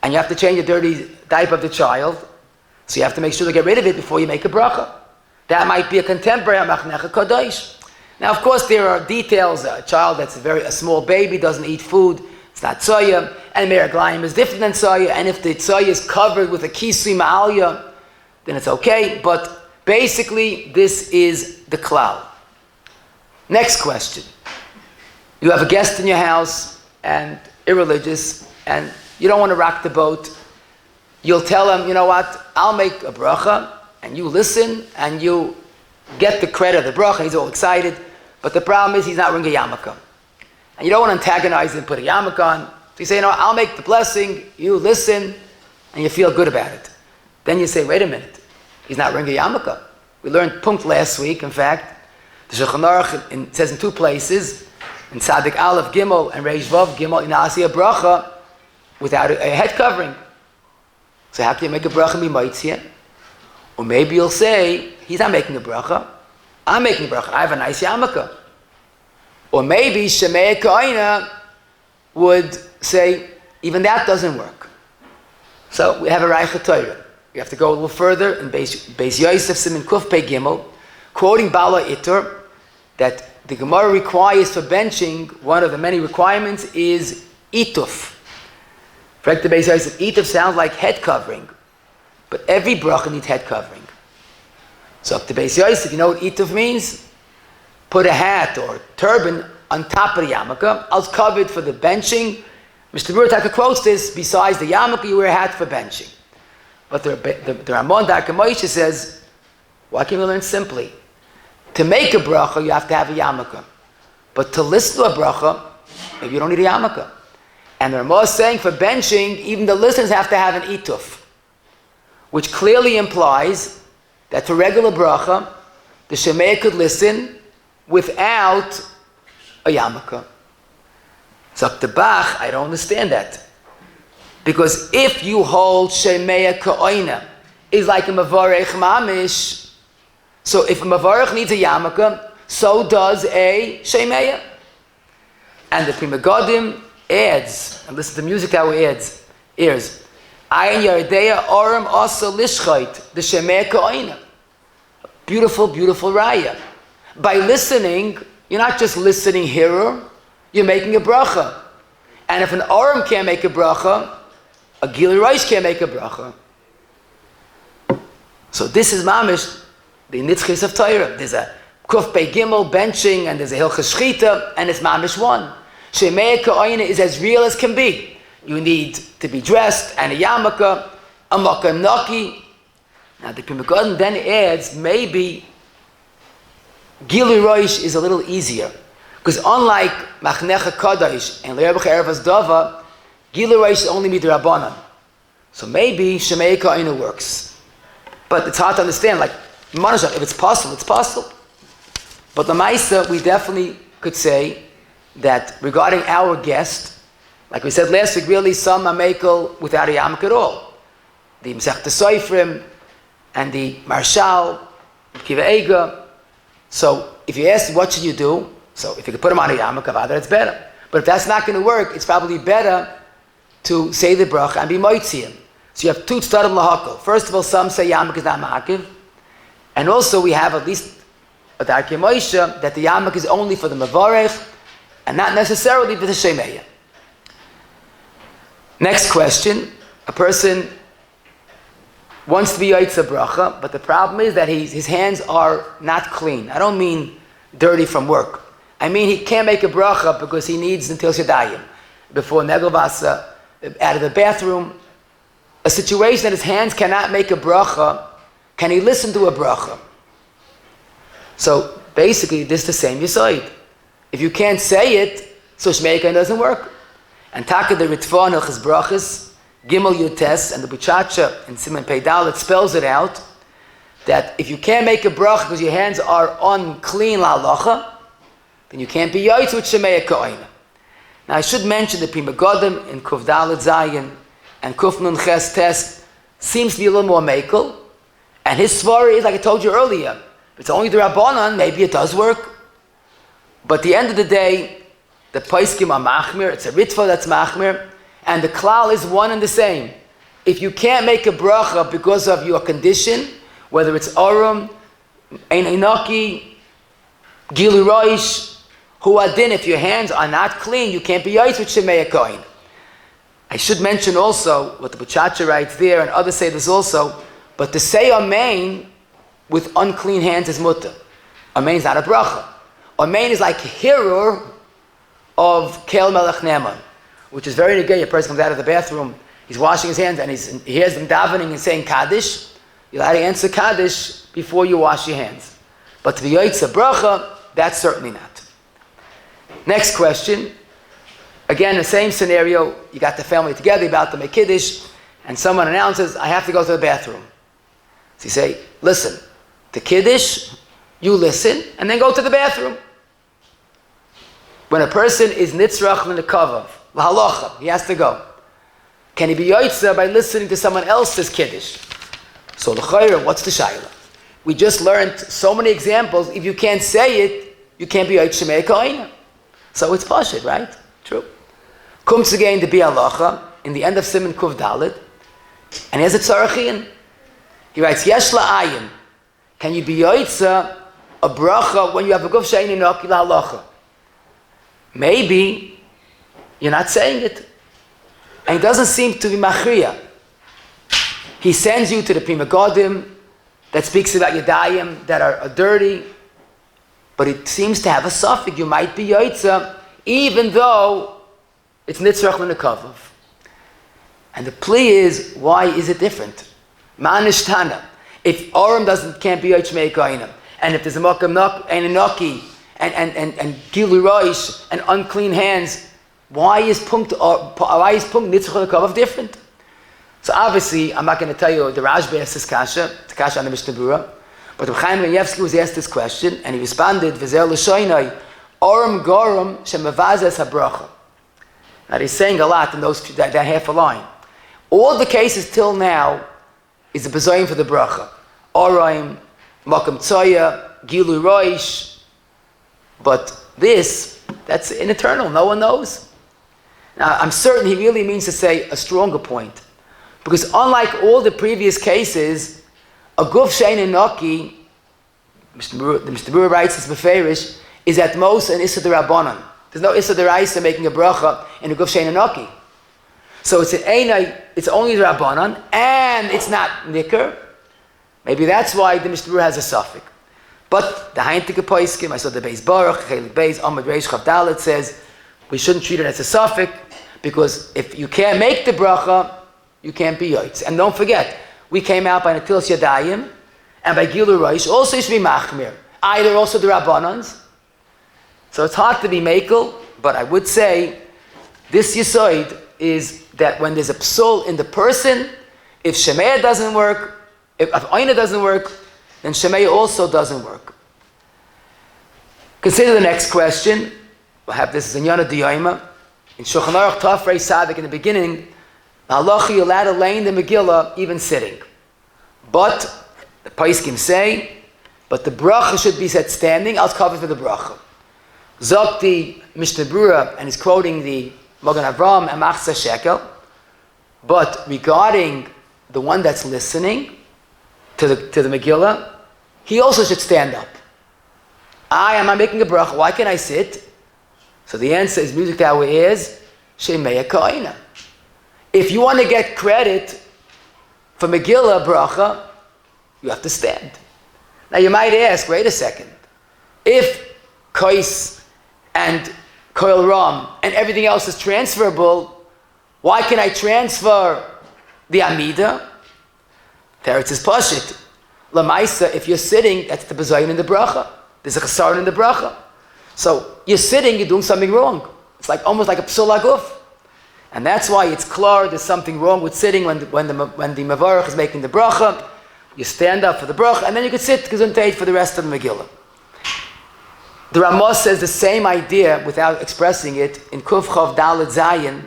and you have to change a dirty diaper of the child, so you have to make sure to get rid of it before you make a bracha. That might be a contemporary hayimachnecha kadosh. Now, of course, there are details. A child that's a small baby doesn't eat food. It's not tznius, and meraglayim is different than tznius. And if the tznius is covered with a kisui ma'alya, then it's okay. But basically, this is the klal. Next question: you have a guest in your house and irreligious, and you don't want to rock the boat. You'll tell him, you know what? I'll make a bracha, and you listen, and you get the credit of the bracha. He's all excited. But the problem is he's not wearing a yarmulka. And you don't want to antagonize him, put a yarmulke on. So you say, you know, I'll make the blessing, you listen, and you feel good about it. Then you say, wait a minute, he's not wearing a yarmulke. We learned punkt last week, in fact. The Shulchan Aruch says in two places, in Tzadik Aleph Gimel and Reish Vav Gimel, in Asi a bracha without a head covering. So how can you make a bracha mimaitziah? Or maybe you'll say, he's not making a bracha, I'm making a bracha, I have a nice yarmulke. Or maybe Shome'a ka'ona would say, even that doesn't work. So we have a Reicha Torah. We have to go a little further in Beis Yosef Simin Kuf Pei Gimel, quoting Bala Itur, that the Gemara requires for benching, one of the many requirements is ituf. For the Beis Yosef, ituf sounds like head covering, but every bracha needs head covering. So up to Beis Yosef, you know what ituf means? Put a hat or turban on top of the yarmulke. I was covered for the benching. Mr. Burtaka quotes this, besides the yarmulke, you wear a hat for benching. But the Ramon Darka Moshe says, why can't we learn simply? To make a bracha, you have to have a yarmulke. But to listen to a bracha, maybe you don't need a yarmulke. And the Ramon is saying for benching, even the listeners have to have an ituf, which clearly implies that for regular bracha, the Shome'a could listen without a yarmulke. So up to Bach, I don't understand that. Because if you hold Shome'a ka'ona is like a מברך mamish, so if a מברך needs a yarmulke, so does a Shome'a. And the Pri Megadim adds, and listen to the music how he adds, ears, Ayin Yardeya Oram Asa Lishchait, the Shome'a ka'ona. Beautiful, beautiful raya. By listening, you're not just listening here, you're making a bracha. And if an Oram can't make a bracha, a Gili Reish can't make a bracha. So this is mamish, the nitzchis of Torah. There's a Kuf Pei Gimel benching, and there's a Hilchas Shchita, and it's mamish one. Shome'a ka'ona is as real as can be. You need to be dressed, and a yarmulke, a makam naki. Now the Pri Megadim then adds, maybe Gili Reish is a little easier. Because unlike Machnecha Kadosh and Le'erbecha Erevas Dava, Gili Reish is only midrabanan. So maybe Shome'a ka'ona works. But it's hard to understand, like, if it's possible, it's possible. But the Maisa, we definitely could say that regarding our guest, like we said last week, really some are makel without a yarmulke at all. The Masechta Soifrim and the Marshal, Kiva Ega. So if you ask what should you do, so if you could put him on a yarmulke, it's better. But if that's not going to work, it's probably better to say the bracha and be moitzi him. So you have two tzaddim lahakol. First of all, some say yarmulke is not ma'akiv, and also we have at least a Darkei Moshe that the yarmulke is only for the mevarech and not necessarily for the Shome'a. Next question: a person wants to be yotzei bracha, but the problem is that his hands are not clean. I don't mean dirty from work. I mean he can't make a bracha because he needs until shadayim before negelvasa out of the bathroom. A situation that his hands cannot make a bracha, can he listen to a bracha? So basically, this is the same yotzei. If you can't say it, so Shome'a doesn't work. And Taka the Ritva and Hilchas Brachas Gimel Yutes and the Buchacha in Siman Pei Dalet spells it out that if you can't make a bracha because your hands are unclean la'alacha, then you can't be yotzei with Shome'a ka'ona. Now I should mention the Prima Godim in Kuf Dalet Zayin and Kuf Nun Ches Tes seems to be a little more makel, and his svara is like I told you earlier. If it's only the Rabbanan, maybe it does work. But at the end of the day, the Paiskim are machmir, it's a ritva that's machmir, and the klal is one and the same. If you can't make a bracha because of your condition, whether it's arum, ein enoki, gilu roish, huadin, if your hands are not clean, you can't be yotzei with Shome'a ka'ona. I should mention also what the Buchacha writes there, and others say this also, but to say amein with unclean hands is mutter. Amein is not a bracha. Amein is like hirur of kel melech neman, which is very negay. A person comes out of the bathroom, he's washing his hands, and he hears them davening and saying kaddish. You'll have to answer kaddish before you wash your hands. But to be yotzei bracha, that's certainly not. Next question. Again, the same scenario. You got the family together, about to make kiddush, and someone announces, I have to go to the bathroom. So you say, listen, the kiddush, you listen, and then go to the bathroom. When a person is nitzrach l'nekavav, l'halacha, he has to go. Can he be yotzei by listening to someone else's kiddush? So l'chayra, what's the shayla? We just learned so many examples. If you can't say it, you can't be yotzei Shome'a ka'ona. So it's pashut, right? True. Comes again to be halacha in the end of Siman Kuf Dalet, and he has a tzarachin. He writes, Yesh la'ayin. Can you be yotzei a bracha when you have a guf she'ein enoki la'halacha? Maybe you're not saying it, and it doesn't seem to be machriya. He sends you to the Prima Godim that speaks about yadayim that are dirty, but it seems to have a suffix. You might be yotzei, even though it's nitzrach l'nekavav. And the plea is, why is it different? Ma'anishtana. If Aram can't be yotzei Shome'a ka'ona, and if there's a makam and a noki, and gilu roish, and unclean hands, why is punkt nitzrach l'nekavav different? So obviously, I'm not going to tell you the Rashba asked this kasha, the kasha on the Mishnah Berurah, but Reb Chaim ben Yevsky was asked this question, and he responded, V'zer l'shoinai, Aram goram shemavazes habracha. Now he's saying a lot in that half a line. All the cases till now is the bezoyim for the bracha. Oraim, makam tzoya, gilu roish. But this, that's in eternal. No one knows. Now I'm certain he really means to say a stronger point. Because unlike all the previous cases, a guf she'ein enoki, the Mishnah Berurah writes this beferish, is at most an issa d'Rabbanan. There's no issa d'Oraisa making a bracha in a guf she'ein enoki. So it's an einai, it's only the Rabbanan, and it's not nicker. Maybe that's why the Mishnah Berurah has a suffix. But the Heintige Poiskim, I saw the Beis Baruch, Chelik Beis, Amud Reish Chav Dalet says we shouldn't treat it as a suffix because if you can't make the bracha, you can't be yotzei. And don't forget, we came out by Natilas Yadayim and by Gilu Roish. Also, you should be machmir. Either also the Rabbanans. So it's hard to be makel, but I would say this yisoid is that when there's a psul in the person, if Shome'a doesn't work, if amein doesn't work, then Shome'a also doesn't work. Consider the next question. We'll have this as in Yana Diyaima. In Shulchan Aruch Tafrei Sadik in the beginning, halacha you're allowed to lay in the Megillah even sitting. But the Paiskim say, but the bracha should be said standing, else covered for the bracha. Zokti Mishnah Berurah, and he's quoting the Magen Avraham and Machzah Shekel. But regarding the one that's listening to the Megillah, he also should stand up. I am not making a bracha. Why can I sit? So the answer is music to our ears. Shome'a ka'ona. If you want to get credit for Megillah bracha, you have to stand. Now you might ask, wait a second. If Kais and Koil Ram and everything else is transferable, why can I transfer the Amida? Teretz is Pashit. Lamaisa, if you're sitting, that's the Bezayin in the bracha. There's a Chesaron in the bracha. So you're sitting, you're doing something wrong. It's like almost like a Psul Aguf. And that's why it's clear there's something wrong with sitting when the מברך is making the bracha. You stand up for the bracha, and then you can sit gesundheit for the rest of the Megillah. The Ramah says the same idea without expressing it in Kuf Chav Dalet Zayin,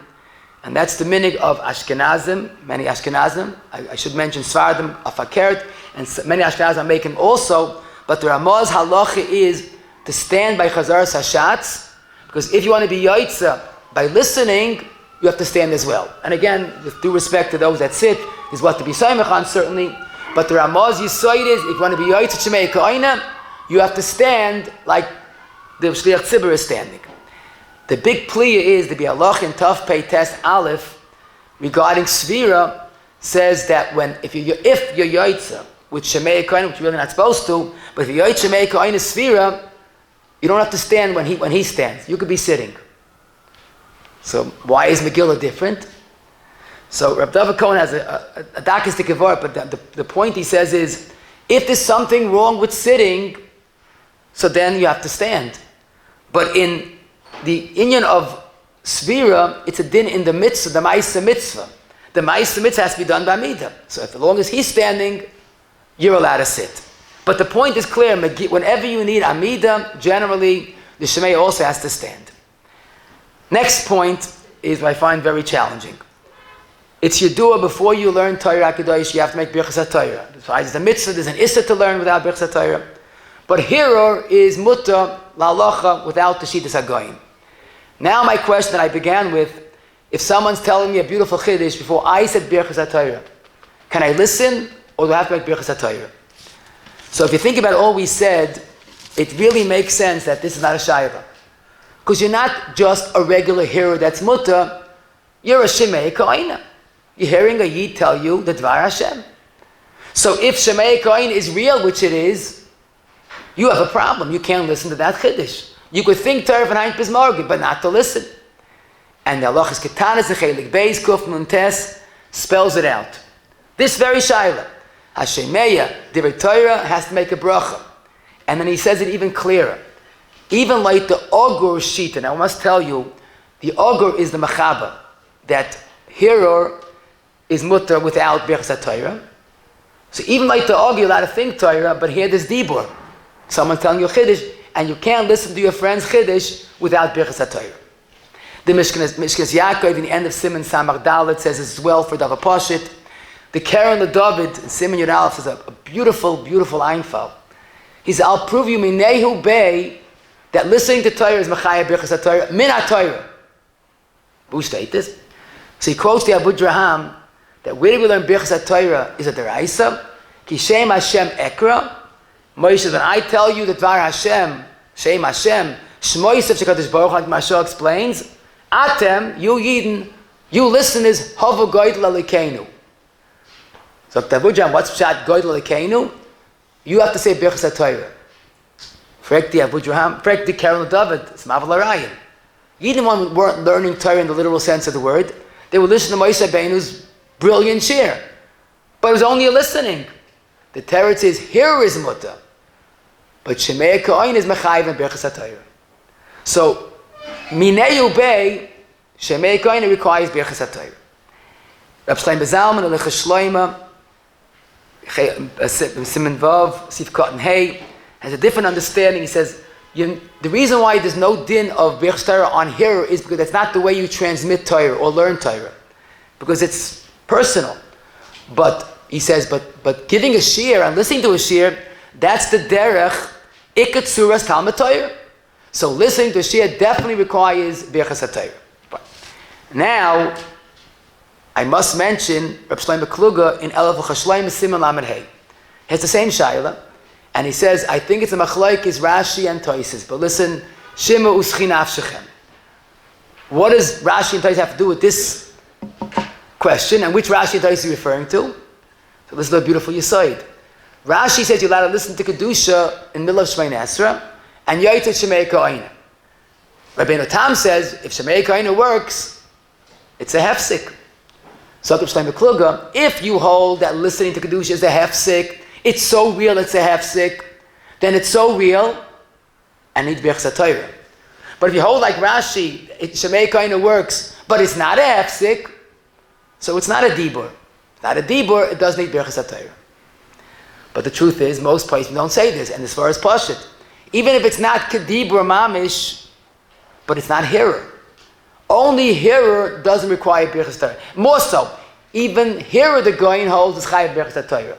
and that's the minig of Ashkenazim, many Ashkenazim. I should mention Sfardim, Afakert, and many Ashkenazim are making also, but the Ramah's halacha is to stand by Chazaras Hashatz, because if you want to be yotzei by listening, you have to stand as well. And again, with due respect to those that sit, is what to be soymech on certainly. But the Ramah's yisoid is, if you want to be yotzei Shome'a ka'ona, you have to stand like the Shliach Tzibur is standing. The big plea is the Bialach in Taf Pei Test Aleph regarding Svira says that if you're yotzei with Shome'a ka'ona, which you're really not supposed to, but if you're yotzei Shome'a ka'ona Svira, you don't have to stand when he stands. You could be sitting. So why is Megillah different? So Rabbi David Cohen has a dakistic avart, but the point he says is, if there's something wrong with sitting, so then you have to stand. But in the inyan of Svira, it's a din in the mitzvah, the ma'isa mitzvah. The ma'isa mitzvah has to be done by midah. So as long as he's standing, you're allowed to sit. But the point is clear, whenever you need amida, generally the Shome'a also has to stand. Next point is what I find very challenging. It's yedua before you learn Torah kiddush, you have to make b'chas Torah. Besides the mitzvah, there's an issa to learn without b'chas Torah. But hirur is muta la'alacha without the shittas hagoyim. Now my question that I began with, if someone's telling me a beautiful kiddush before I said b'chas Torah, can I listen or do I have to make b'chas Torah? So if you think about all we said, it really makes sense that this is not a shayla. Because you're not just a regular hearer that's muta, you're a Shome'a ka'ona. You're hearing a yid tell you the Dvar Hashem. So if Shome'a ka'ona is real, which it is, you have a problem. You can't listen to that chiddush. You could think Torah von Ein Pismorgen, but not to listen. And the halachas ketanas chelik beis kuf nun tes spells it out. This very shayla, Hashemeya, Divrei Torah, has to make a bracha. And then he says it even clearer. Even like the Ogur Shita, now I must tell you, the Ogur is the Machaba, that Hirur is mutter without Bechas Torah. So even like the Ogur, you're allowed to think Torah, but here there's Dibur. Someone's telling you Chiddush, and you can't listen to your friend's Chiddush without Bechas Torah. The Mishkas Yakov in the end of Siman Samach Dalet says as well for Dava Poshit. The Karen the David in Siman Yud Aleph says a beautiful, beautiful Einfal. He says, I'll prove you Minehu Bey that listening to Torah is Machaya B'chas Torah, Min HaTorah. Who state this? So he quotes the Abu Draham that where do we learn B'chas Torah is a deraisa. Ki Shem Hashem Ekra. Moshe says, when I tell you the Dvar Hashem, Shem Hashem, Shmo Yisef Shekadosh Baruch Hu, like Mashal explains, Atem, you Yidden, you listeners, Hava Goydel Alikenu. So the Abu Draham, what's Pshat Goydel Alikenu? You have to say B'chas Torah. Frek the Abu Draham, frek the Karen David, it's Maval Arayin. Yidden weren't learning Torah in the literal sense of the word. They were listening to Moshe Rabbeinu's brilliant shiur. But it was only a listening. The Torah says, here is muta. But Shome'a ka'ona is mechayiv and B'chas Torah. So, Mineyu Bey, Shome'a ka'ona requires B'chas Torah. Rab Shlomo Zalman, Alecha Shloima, Siman Vav, Sif Cotton Hay, has a different understanding. He says, the reason why there's no din of B'chas Torah on here is because that's not the way you transmit Torah or learn Torah. Because it's personal. But he says, but giving a shiur and listening to a shiur, that's the derech ikat suras Talmud Torah. So listening to a shiur definitely requires B'chas Torah. Now, I must mention Reb Shlomo Kluger in Elef Chashleim Siman Lamed Hey. He has the same shayla. And he says, I think it's a machlokes Rashi and Tosfos. But listen, Shema uschin nafshechem. What does Rashi and Tosfos have to do with this question? And which Rashi and Tosfos is he referring to? So this is a beautiful yotzei. Rashi says you're allowed to listen to Kedusha in the middle of Shemay Esra, and yotzei Shome'a ka'ona. Rabbeinu Tam says, if Shome'a ka'ona works, it's a hefsek. So Reb Shlomo Kluger, if you hold that listening to Kedusha is a hefsek, it's so real, it's a hefsek, then it's so real, and needs B'chas Torah. But if you hold like Rashi, Shome'a ka'ona works, but it's not a hefsek, so it's not a dibur. It's not a dibur, it does need bechas Torah. But the truth is, most places don't say this, and as far as pashut, even if it's not kedibur mamish, but it's not hearer. Only hearer doesn't require bechas Torah. More so, even hearer the goyin holds is chayav bechas Torah.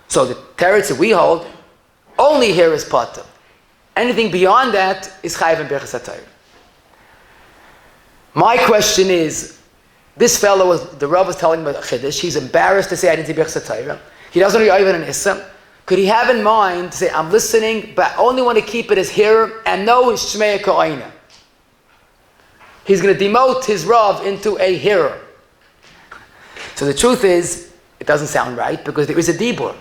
So the teretz that we hold, only hearer is patur. Anything beyond that is chayav and bechas Torah. My question is, this fellow, the Rav was telling me about kiddush, he's embarrassed to say I didn't say bechas Torah. He doesn't know even an issa. Could he have in mind to say, I'm listening, but I only want to keep it as hearer and no Shome'a ka'ona? He's going to demote his Rav into a hearer. So the truth is, it doesn't sound right because there is a dibur.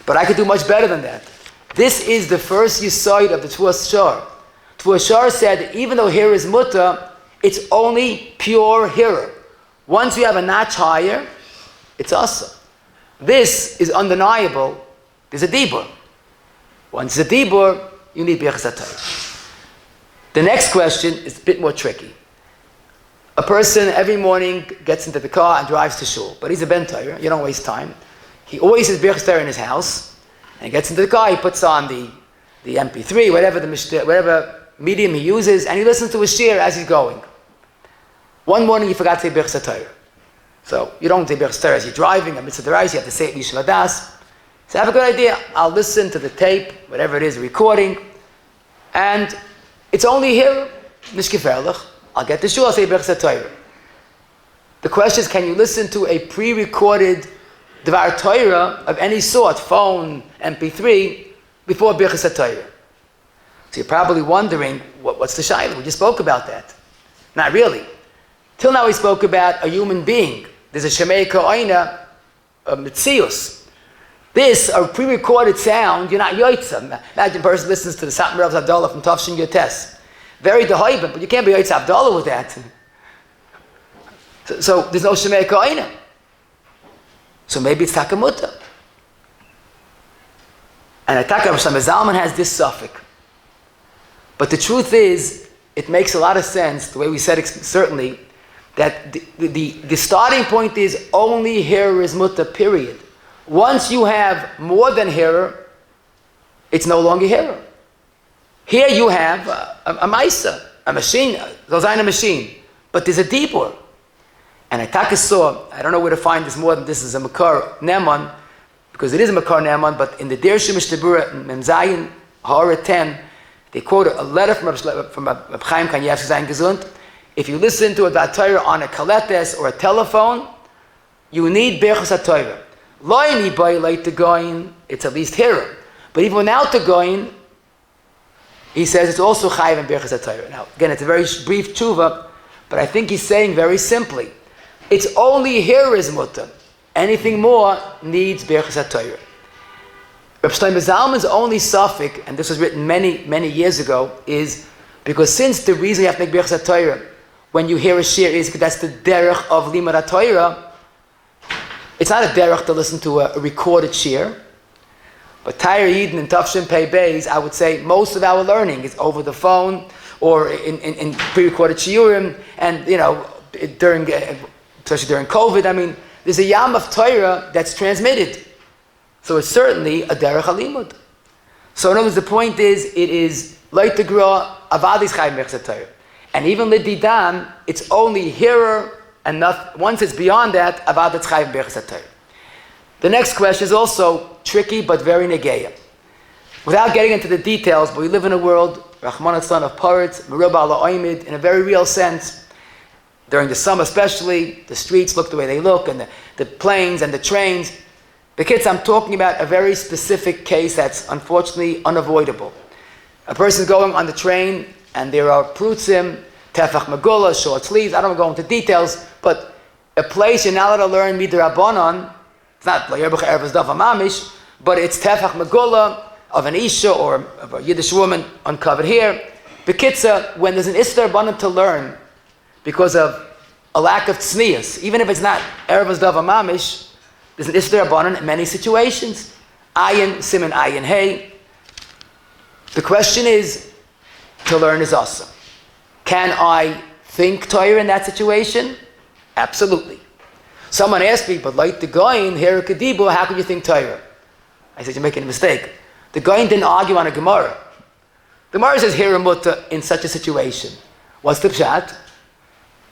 But I could do much better than that. This is the first yotzei of the tznius shar. Tznius shar said that even though hearer is mutter, it's only pure hearer. Once you have a notch higher, it's asa. This is undeniable. There's a dibur. Once it's a dibur, you need bechas Torah. The next question is a bit more tricky. A person every morning gets into the car and drives to shul, but he's a ben Torah, you don't waste time. He always has bechas Torah in his house, and he gets into the car, he puts on the MP3, whatever medium he uses, and he listens to a shiur as he's going. One morning he forgot to say bechas Torah. So you don't say bechas Torah as you're driving, and mitzvah derais, you have to say it yishuv hadas. So I have a good idea. I'll listen to the tape, whatever it is, recording, and it's only here, nishkeferlich. I'll get the shul, I'll say bechas Torah. The question is, can you listen to a pre-recorded Dvar Torah of any sort, phone, MP3, before bechas Torah? So you're probably wondering, what's the shayla? We just spoke about that. Not really. Till now we spoke about a human being. There's a Shome'a ka'ona, a tznius. This, a pre-recorded sound, you're not yotzei. Imagine a person listens to the Satmar of Abdullah from Tafshin Yotes. Very dehoibim, but you can't be yotzei Abdullah with that. So there's no Shome'a ka'ona. So maybe it's takamuta. And Ataka Rabbi Zalman has this suffix. But the truth is, it makes a lot of sense, the way we said it, certainly, that the starting point is only hearer is muta, period. Once you have more than hearer, it's no longer hearer. Here you have a maisa, a machine, a machine, but there's a dibur. And I saw, I don't know where to find this more than this is a makar neman, because it is a makar neman, but in the Der Shemish Tabura, in Zayin, Hara 10, they quote a letter from Reb Chaim Kanievsky Zayin Gesund. If you listen to a Torah on a kaletes or a telephone, you need bechas Torah. Lo yini bay late to goyin, it's at least hearer. But even without the goyin, he says it's also chayiv and bechas Torah. Now, again, it's a very brief tshuva, but I think he's saying very simply, it's only hearer is mutter. Anything more needs bechas Torah. Rabbi Zalman's only suffix, and this was written many, many years ago, is because since the reason you have to make bechas Torah when you hear a shiur is because that's the derech of limud Torah, it's not a derech to listen to a recorded shiur. But Torah Yidin and Tafshin Pei Beis, I would say most of our learning is over the phone or in pre-recorded shiurim, and during, especially during COVID. I mean, there's a yam of Torah that's transmitted. So it's certainly a derech halimud. So in other words, the point is, it is like the gra avadis chayim bechas Torah, and even lididan, it's only hearer, and not, once it's beyond that, avadis chayim bechas Torah. The next question is also tricky but very negeya. Without getting into the details, but we live in a world, Rahman son of poets, merubah ala oimid, in a very real sense. During the summer especially, the streets look the way they look, and the planes and the trains. The kids, I'm talking about a very specific case that's unfortunately unavoidable. A person's going on the train, and there are prutzim, tefach megullah, short sleeves. I don't want to go into details, but a place you're not allowed to learn midrabanan. It's not like yerbach ervas davar mamish, but it's tefach megullah of an isha or of a Yiddish woman uncovered here. Bekitza, when there's an istar rabbanan to learn because of a lack of tznius, even if it's not ervas davar mamish, there's an istar rabbanan in many situations. Ayin, siman ayin, hey. The question is, to learn is awesome. Can I think Torah in that situation? Absolutely. Someone asked me, but like the Goyin, here at Kedibu, how can you think Torah? I said, you're making a mistake. The Goyin didn't argue on a Gemara. The Gemara says, here mutta in such a situation. What's the pshat?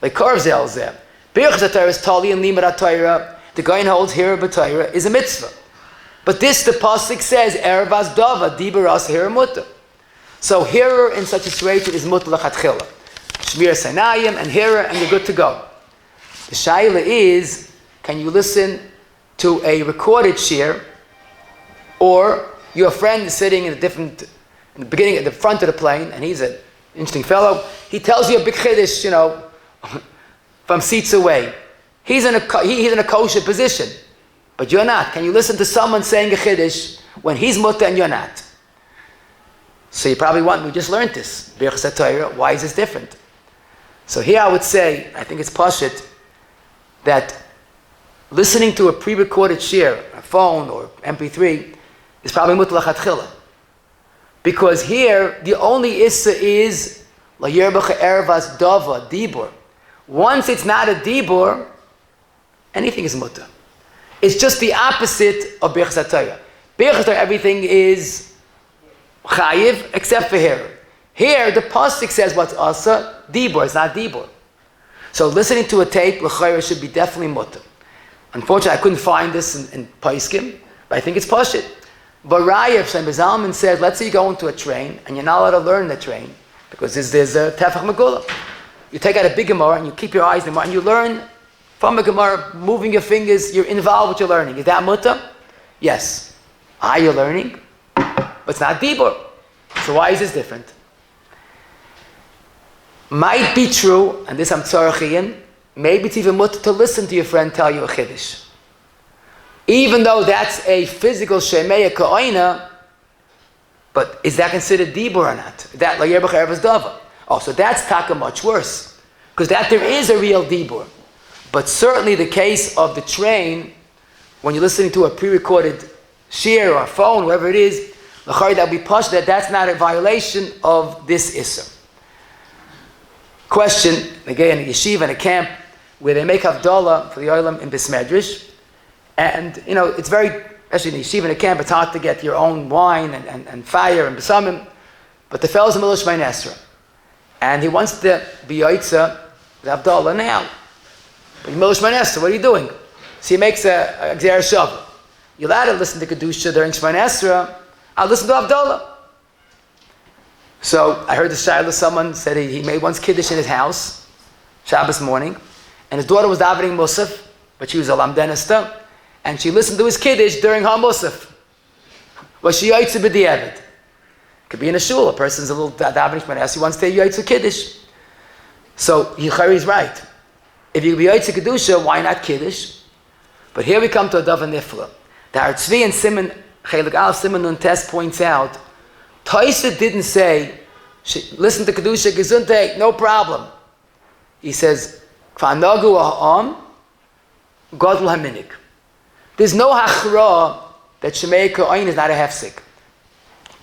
Like Korvzel zeh. Bechas Torah is tali and limud Torah. The Goyin holds here b'Torah is a mitzvah. But this, the pasuk says, ervas dava diberas here mutta. So here in such a situation is mutta lachatchila. Shmir Sinayim and here, and you're good to go. The shaila is, can you listen to a recorded shiur, or your friend is sitting in the beginning, at the front of the plane, and he's an interesting fellow. He tells you a big kiddush, from seats away. He's in a kosher position, but you're not. Can you listen to someone saying a kiddush when he's mutter and you're not? So you probably we just learned this. Bechas Torah. Why is this different? So here I would say, I think it's pashut, that listening to a pre-recorded shiur, a phone or MP3, is probably mutter lachatchila. Because here, the only issa is la yerbacha ervas dava, dibur. Once it's not a dibur, anything is mutter. It's just the opposite of bechas Torah. Bechas Torah, everything is chayiv, except for here. Here, the pasuk says what's asa, dibur, it's not dibur. So listening to a tape, l'chayra, should be definitely mutter. Unfortunately, I couldn't find this in Paiskim, but I think it's pashut. But Raya, Shlomo Zalman says, let's say you go into a train, and you're not allowed to learn the train, because there's a tefach megula. You take out a big Gemara, and you keep your eyes in the Gemara, and you learn from a Gemara, moving your fingers, you're involved with your learning. Is that mutter? Yes. Are you learning? But it's not dibur. So why is this different? Might be true, and this I'm tzarachian, maybe it's even mutter to listen to your friend tell you a kiddush. Even though that's a physical Shome'a ka'ona, but is that considered dibur or not? That la yerbach ervas dava. Oh, so that's taka much worse, because that there is a real dibur. But certainly the case of the train, when you're listening to a pre-recorded shiur or a phone, whatever it is, l'chari that will be pushed, that's not a violation of this issa. Question, again, in a yeshiva, in a camp, where they make havdalah for the olam in Bismedrish, and it's very, especially in the yeshiva, in a camp, it's hard to get your own wine and fire and besamim, but the fellow's in Milish Esra, and he wants to be yotzei the havdalah now. But Milish Esra, what are you doing? So he makes a gzer shav. You're allowed to listen to kedusha during Shemona Esra. I'll listen to havdalah. So I heard the shayla, someone said he made once kiddush in his house, Shabbos morning, and his daughter was davening musaf, but she was a lamdenista, and she listened to his kiddush during her musaf. Was she yotzei b'diavad? Could be in a shul, a person's a little davening Shemona Esra, he wants to say yotzei kiddush. So he's right. If you be yotzei kedusha, why not kiddush? But here we come to a davar nifla. The Adar I and Simon Chelik Aleph Simon Nun Test points out, Taisa didn't say, listen to kedusha gesundheit, no problem. He says, K'vanagu ha'am, gadol haminik. There's no hachra that Shome'a ka'ona is not a hefsek.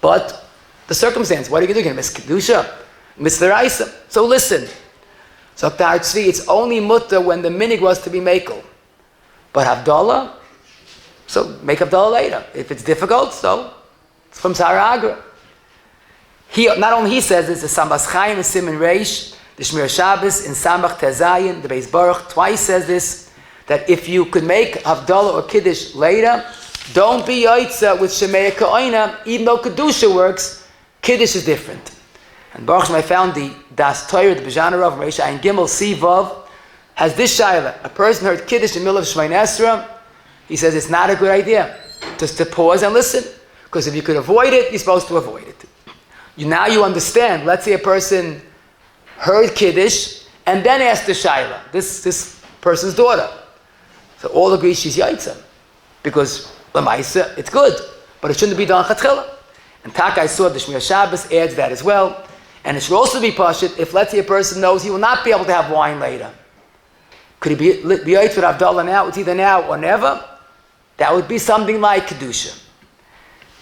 But the circumstance, what are you doing? Miss kedusha, miss the raisa. So listen. So the Adar I, it's only mutter when the minig was to be mekel. But havdalah, so make havdalah later. If it's difficult, so it's from Saragra. Not only he says this, the Sambas Chaim and Simon Reish, the Shmir Shabbos in Samach Tezayin, the Beis Baruch twice says this, that if you could make havdalah or kiddush later, don't be yotzei with Shome'a ka'ona, even though kedusha works, kiddush is different. And Baruch Shem, I found the Das Torah, the Bejanarav, Reish Ayin Gimel Sivav, has this shayla. A person heard kiddush in the middle of Shemona Esra, he says it's not a good idea just to pause and listen, because if you could avoid it, you're supposed to avoid it. Now you understand. Let's say a person heard kiddush and then asked the shayla, this person's daughter. So all agree she's yotzei, because l'maisa it's good, but it shouldn't be done chatchila. And Taka, I saw the Shmir Shabbos adds that as well. And it should also be pashut if, let's say, a person knows he will not be able to have wine later. Could he be yotzei with havdalah now? It's either now or never. That would be something like kedusha.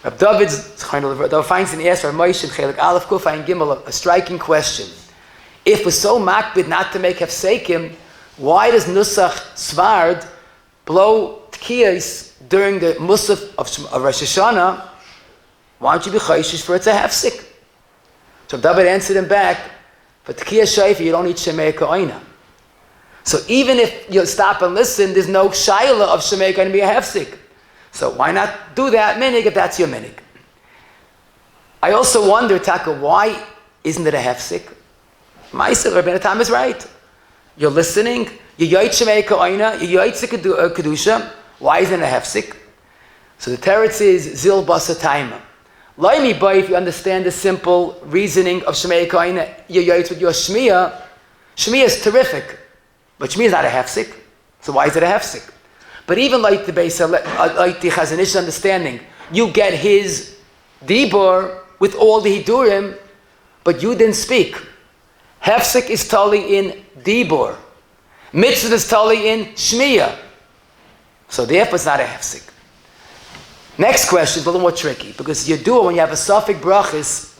Rab David finds in Esra Moshe Chelik Aleph Kuf Ayin Gimel a striking question. If we're so makbid not to make hefsekim, why does Nusach Svard blow tkiyos during the Musaf of Rosh Hashanah? Why don't you be chayshish for it's a hefsek? So David answered him back, for tkiyos shayfa you don't need Shome'a ka'ona. So even if you stop and listen, there's no shayla of Shome'a ka'ona to be a hefsek. So why not do that minig if that's your minig? I also wonder, Taka, why isn't it a hefsek? Ma'aseh Rabbeinu Tam is right. You're listening, you yotzei Shome'a ka'ona, you yotzei kedusha. Why isn't it a hefsek? So the teretz is zil basa taima. Laimi boy, if you understand the simple reasoning of Shome'a ka'ona, you yotzei with your shmiya. Shmiya is terrific, but shmiya is not a hefsek. So why is it a hefsek? But even like the base, like the Chazanish understanding, you get his dibur with all the hidurim, but you didn't speak. Hefsek is tali in dibur. Mitzvah is tali in shmiya. So therefore it's not a hefsek. Next question is a little more tricky, because you do it when you have a suffix brachis.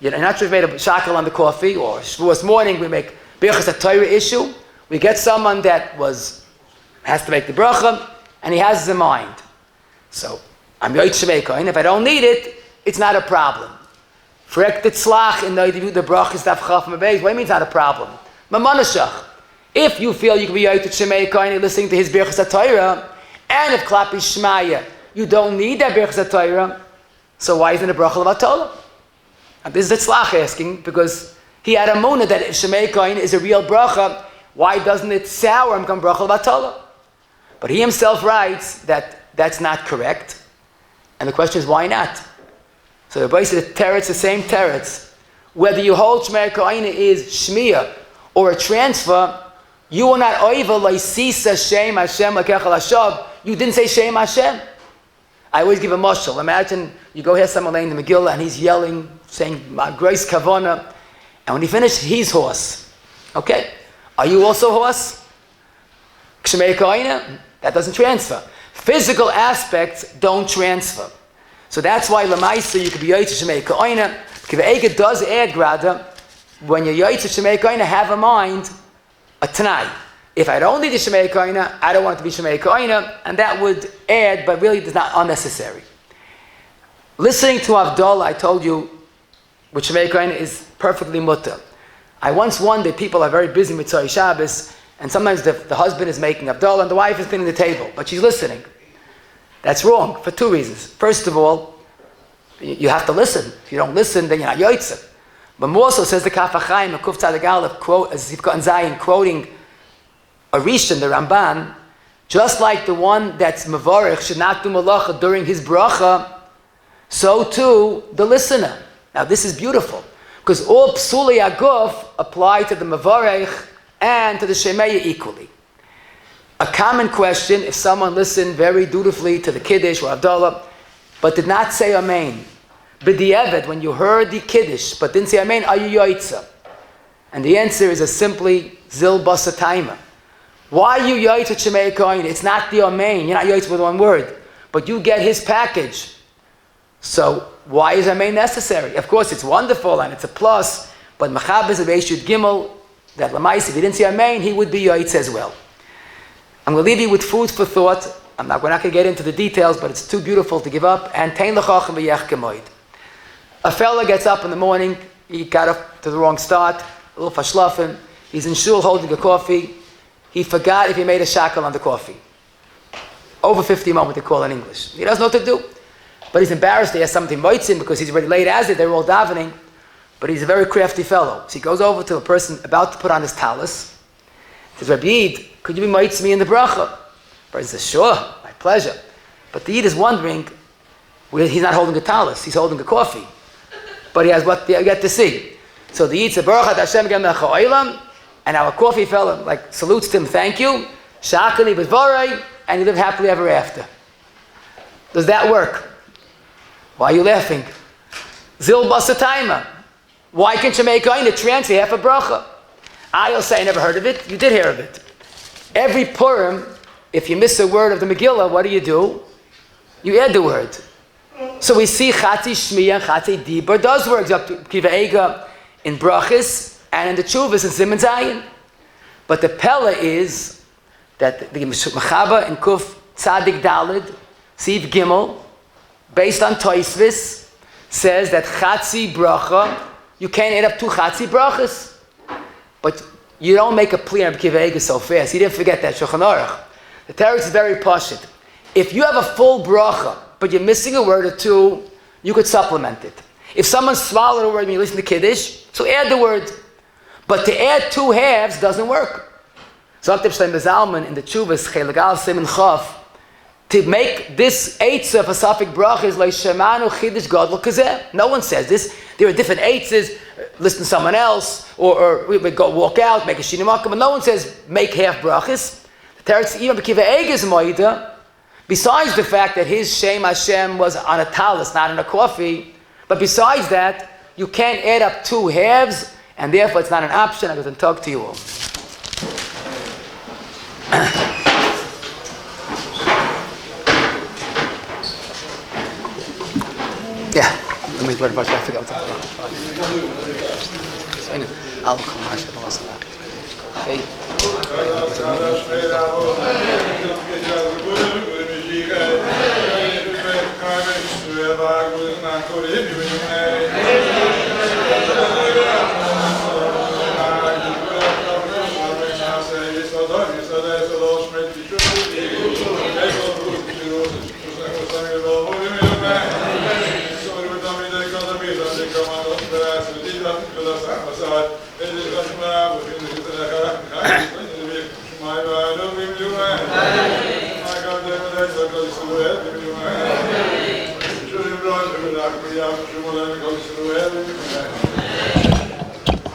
You're not sure if you made a shackle on the coffee, or Shavuos morning we make bechas a Torah issue. We get someone that has to make the bracha, and he has it in mind. So I'm yotzei Shome'a ka'ona. If I don't need it, it's not a problem. Frek the tzlach in the brachas daf chaf mebeis. What do you mean it's not a problem? Mamanashach. If you feel you can be yotzei Shome'a ka'ona listening to his bechas Torah, and if klapi shmaya you don't need that bechas Torah, so why isn't it a bracha levatol? And this is the tzlach asking, because he had a mona that if Shome'a ka'ona is a real bracha, why doesn't it sour and become bracha levatol? But he himself writes that that's not correct. And the question is, why not? So the Rabbi said the teretz, the same teretz. Whether you hold Shome'a ka'ona is shmiya or a transfer, you are not oiva loisisa shem Hashem l'kechal hashab. You didn't say shem Hashem. I always give a mashal. Imagine you go hear someone laying the Megillah and he's yelling, saying my grace kavona, and when he finished, he's horse. Okay? Are you also horse? Shome'a ka'ona? That doesn't transfer. Physical aspects don't transfer. So that's why Lamaisa you could be yotzei Shome'a ka'ona. Kiv'ega does add grada. When you're yotzei Shome'a ka'ona, have in mind a tanai. If I don't need the Shome'a ka'ona, I don't want it to be Shome'a ka'ona, and that would add, but really it's not unnecessary. Listening to Havdalah, I told you, with Shome'a ka'ona is perfectly mutter. I once wondered, people are very busy with Tzai Shabbos, and sometimes the husband is making Havdalah and the wife is cleaning the table, but she's listening. That's wrong for two reasons. First of all, you have to listen. If you don't listen, then you're not yotzei. But more so, says the Kaf HaChaim, Kuf Tzadik Aleph, as Yivka and Zayin, quoting a Rishon, the Ramban, just like the one that's Mevorech should not do malacha during his bracha, so too the listener. Now this is beautiful, because all Psulei Aguf apply to the Mevorech and to the Shome'a equally. A common question, if someone listened very dutifully to the kiddush or Havdalah, but did not say amein, b'di'evet, when you heard the kiddush but didn't say amein, are you yotzei? And the answer is a simply zil basa taima. Why are you yotzei Shome'a ka'ona? It's not the amein. You're not yotzei with one word, but you get his package. So why is amein necessary? Of course, it's wonderful and it's a plus, but machabes of Yeshud Gimel, that Lamais, if he didn't say amein, he would be yotzei as well. I'm going to leave you with food for thought. We're not going to get into the details, but it's too beautiful to give up. And tein l'chacham v'yech kemoid. A fella gets up in the morning, he got up to the wrong start, a little fashlafim, he's in shul holding a coffee, he forgot if he made a shackle on the coffee. Over 50 moment they call in English. He doesn't know what to do. But he's embarrassed, he has something moitzin because he's already late as it, they're all davening. But he's a very crafty fellow. So he goes over to a person about to put on his talis. He says, Rabbi Yid, could you be moitz me in the bracha? The person says, sure, my pleasure. But the Yid is wondering, he's not holding a talis, he's holding a coffee. But he has what you get to see. So the Yid said, Baruch Hashem Gem Lecha Olam, and our coffee fellow salutes him, thank you. Shakani b'dvarei, and he lived happily ever after. Does that work? Why are you laughing? Zil basataima. Why can't you make a transfer half a bracha? I'll say I never heard of it. You did hear of it. Every Purim, if you miss a word of the Megillah, what do? You add the word. So we see Chatzi Shmiya and Chatzi Dibur does work up to Kiva Ega in brachis. and in the Tshuvas in Siman Zayin. But the Pella is that the Mechaba in Kuf Tzadik Dalid, Siv Gimel, based on Toisvis, says that Chatzi Bracha, you can't add up 2 Chatzi Brachas. But you don't make a plea on Kiva Ega so fast. He didn't forget that Shulchan Aruch. The teretz is very pashut. If you have a full bracha, but you're missing a word or 2, you could supplement it. If someone swallowed a word when you listen to Kiddush, so add the word. But to add 2 halves doesn't work. So Dr. Shlomo Zalman in the Tshuvas, Chelegal Siman Chav, to make this eitzah for Safik bracha is like Shemanu Chiddush Gadol Kazeh. No one says this. There are different eitzahs, listen to someone else, or we would go walk out, make a shinimakam, but no one says make half brachas. The teretz even B'kiva Ege's moida, besides the fact that his Shem Hashem was on a talis, not on a coffee, but besides that, you can't add up 2 halves, and therefore it's not an option. I can talk to you all. Yeah, let me learn about that. I forgot what I'll come okay.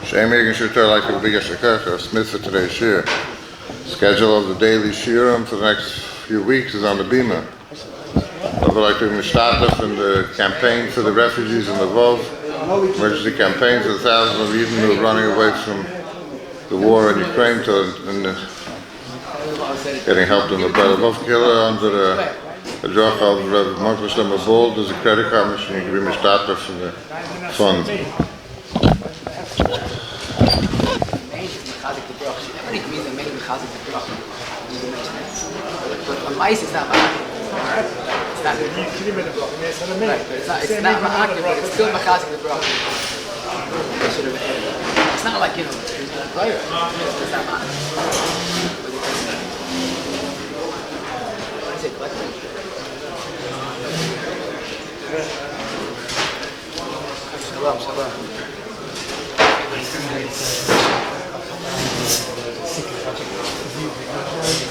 Shome'a should like to be a Smith for today's shiur. Schedule of the daily shiurim for the next few weeks is on the Bima. I would like to be Mishtatef in the campaign for the refugees in the Vov, emergency campaigns for thousands of Yidden who are running away from the war in Ukraine getting help in the Vov killer under the Joch of Rabbi Marcus Lemabol. There's a credit card machine you can be Mishtatef for the fund. But on mice it's not ma'akir. It's not ma'akir, but it's still machazik the bracha. It's not like, it's not ma'akir. What is it, collecting? Shalom.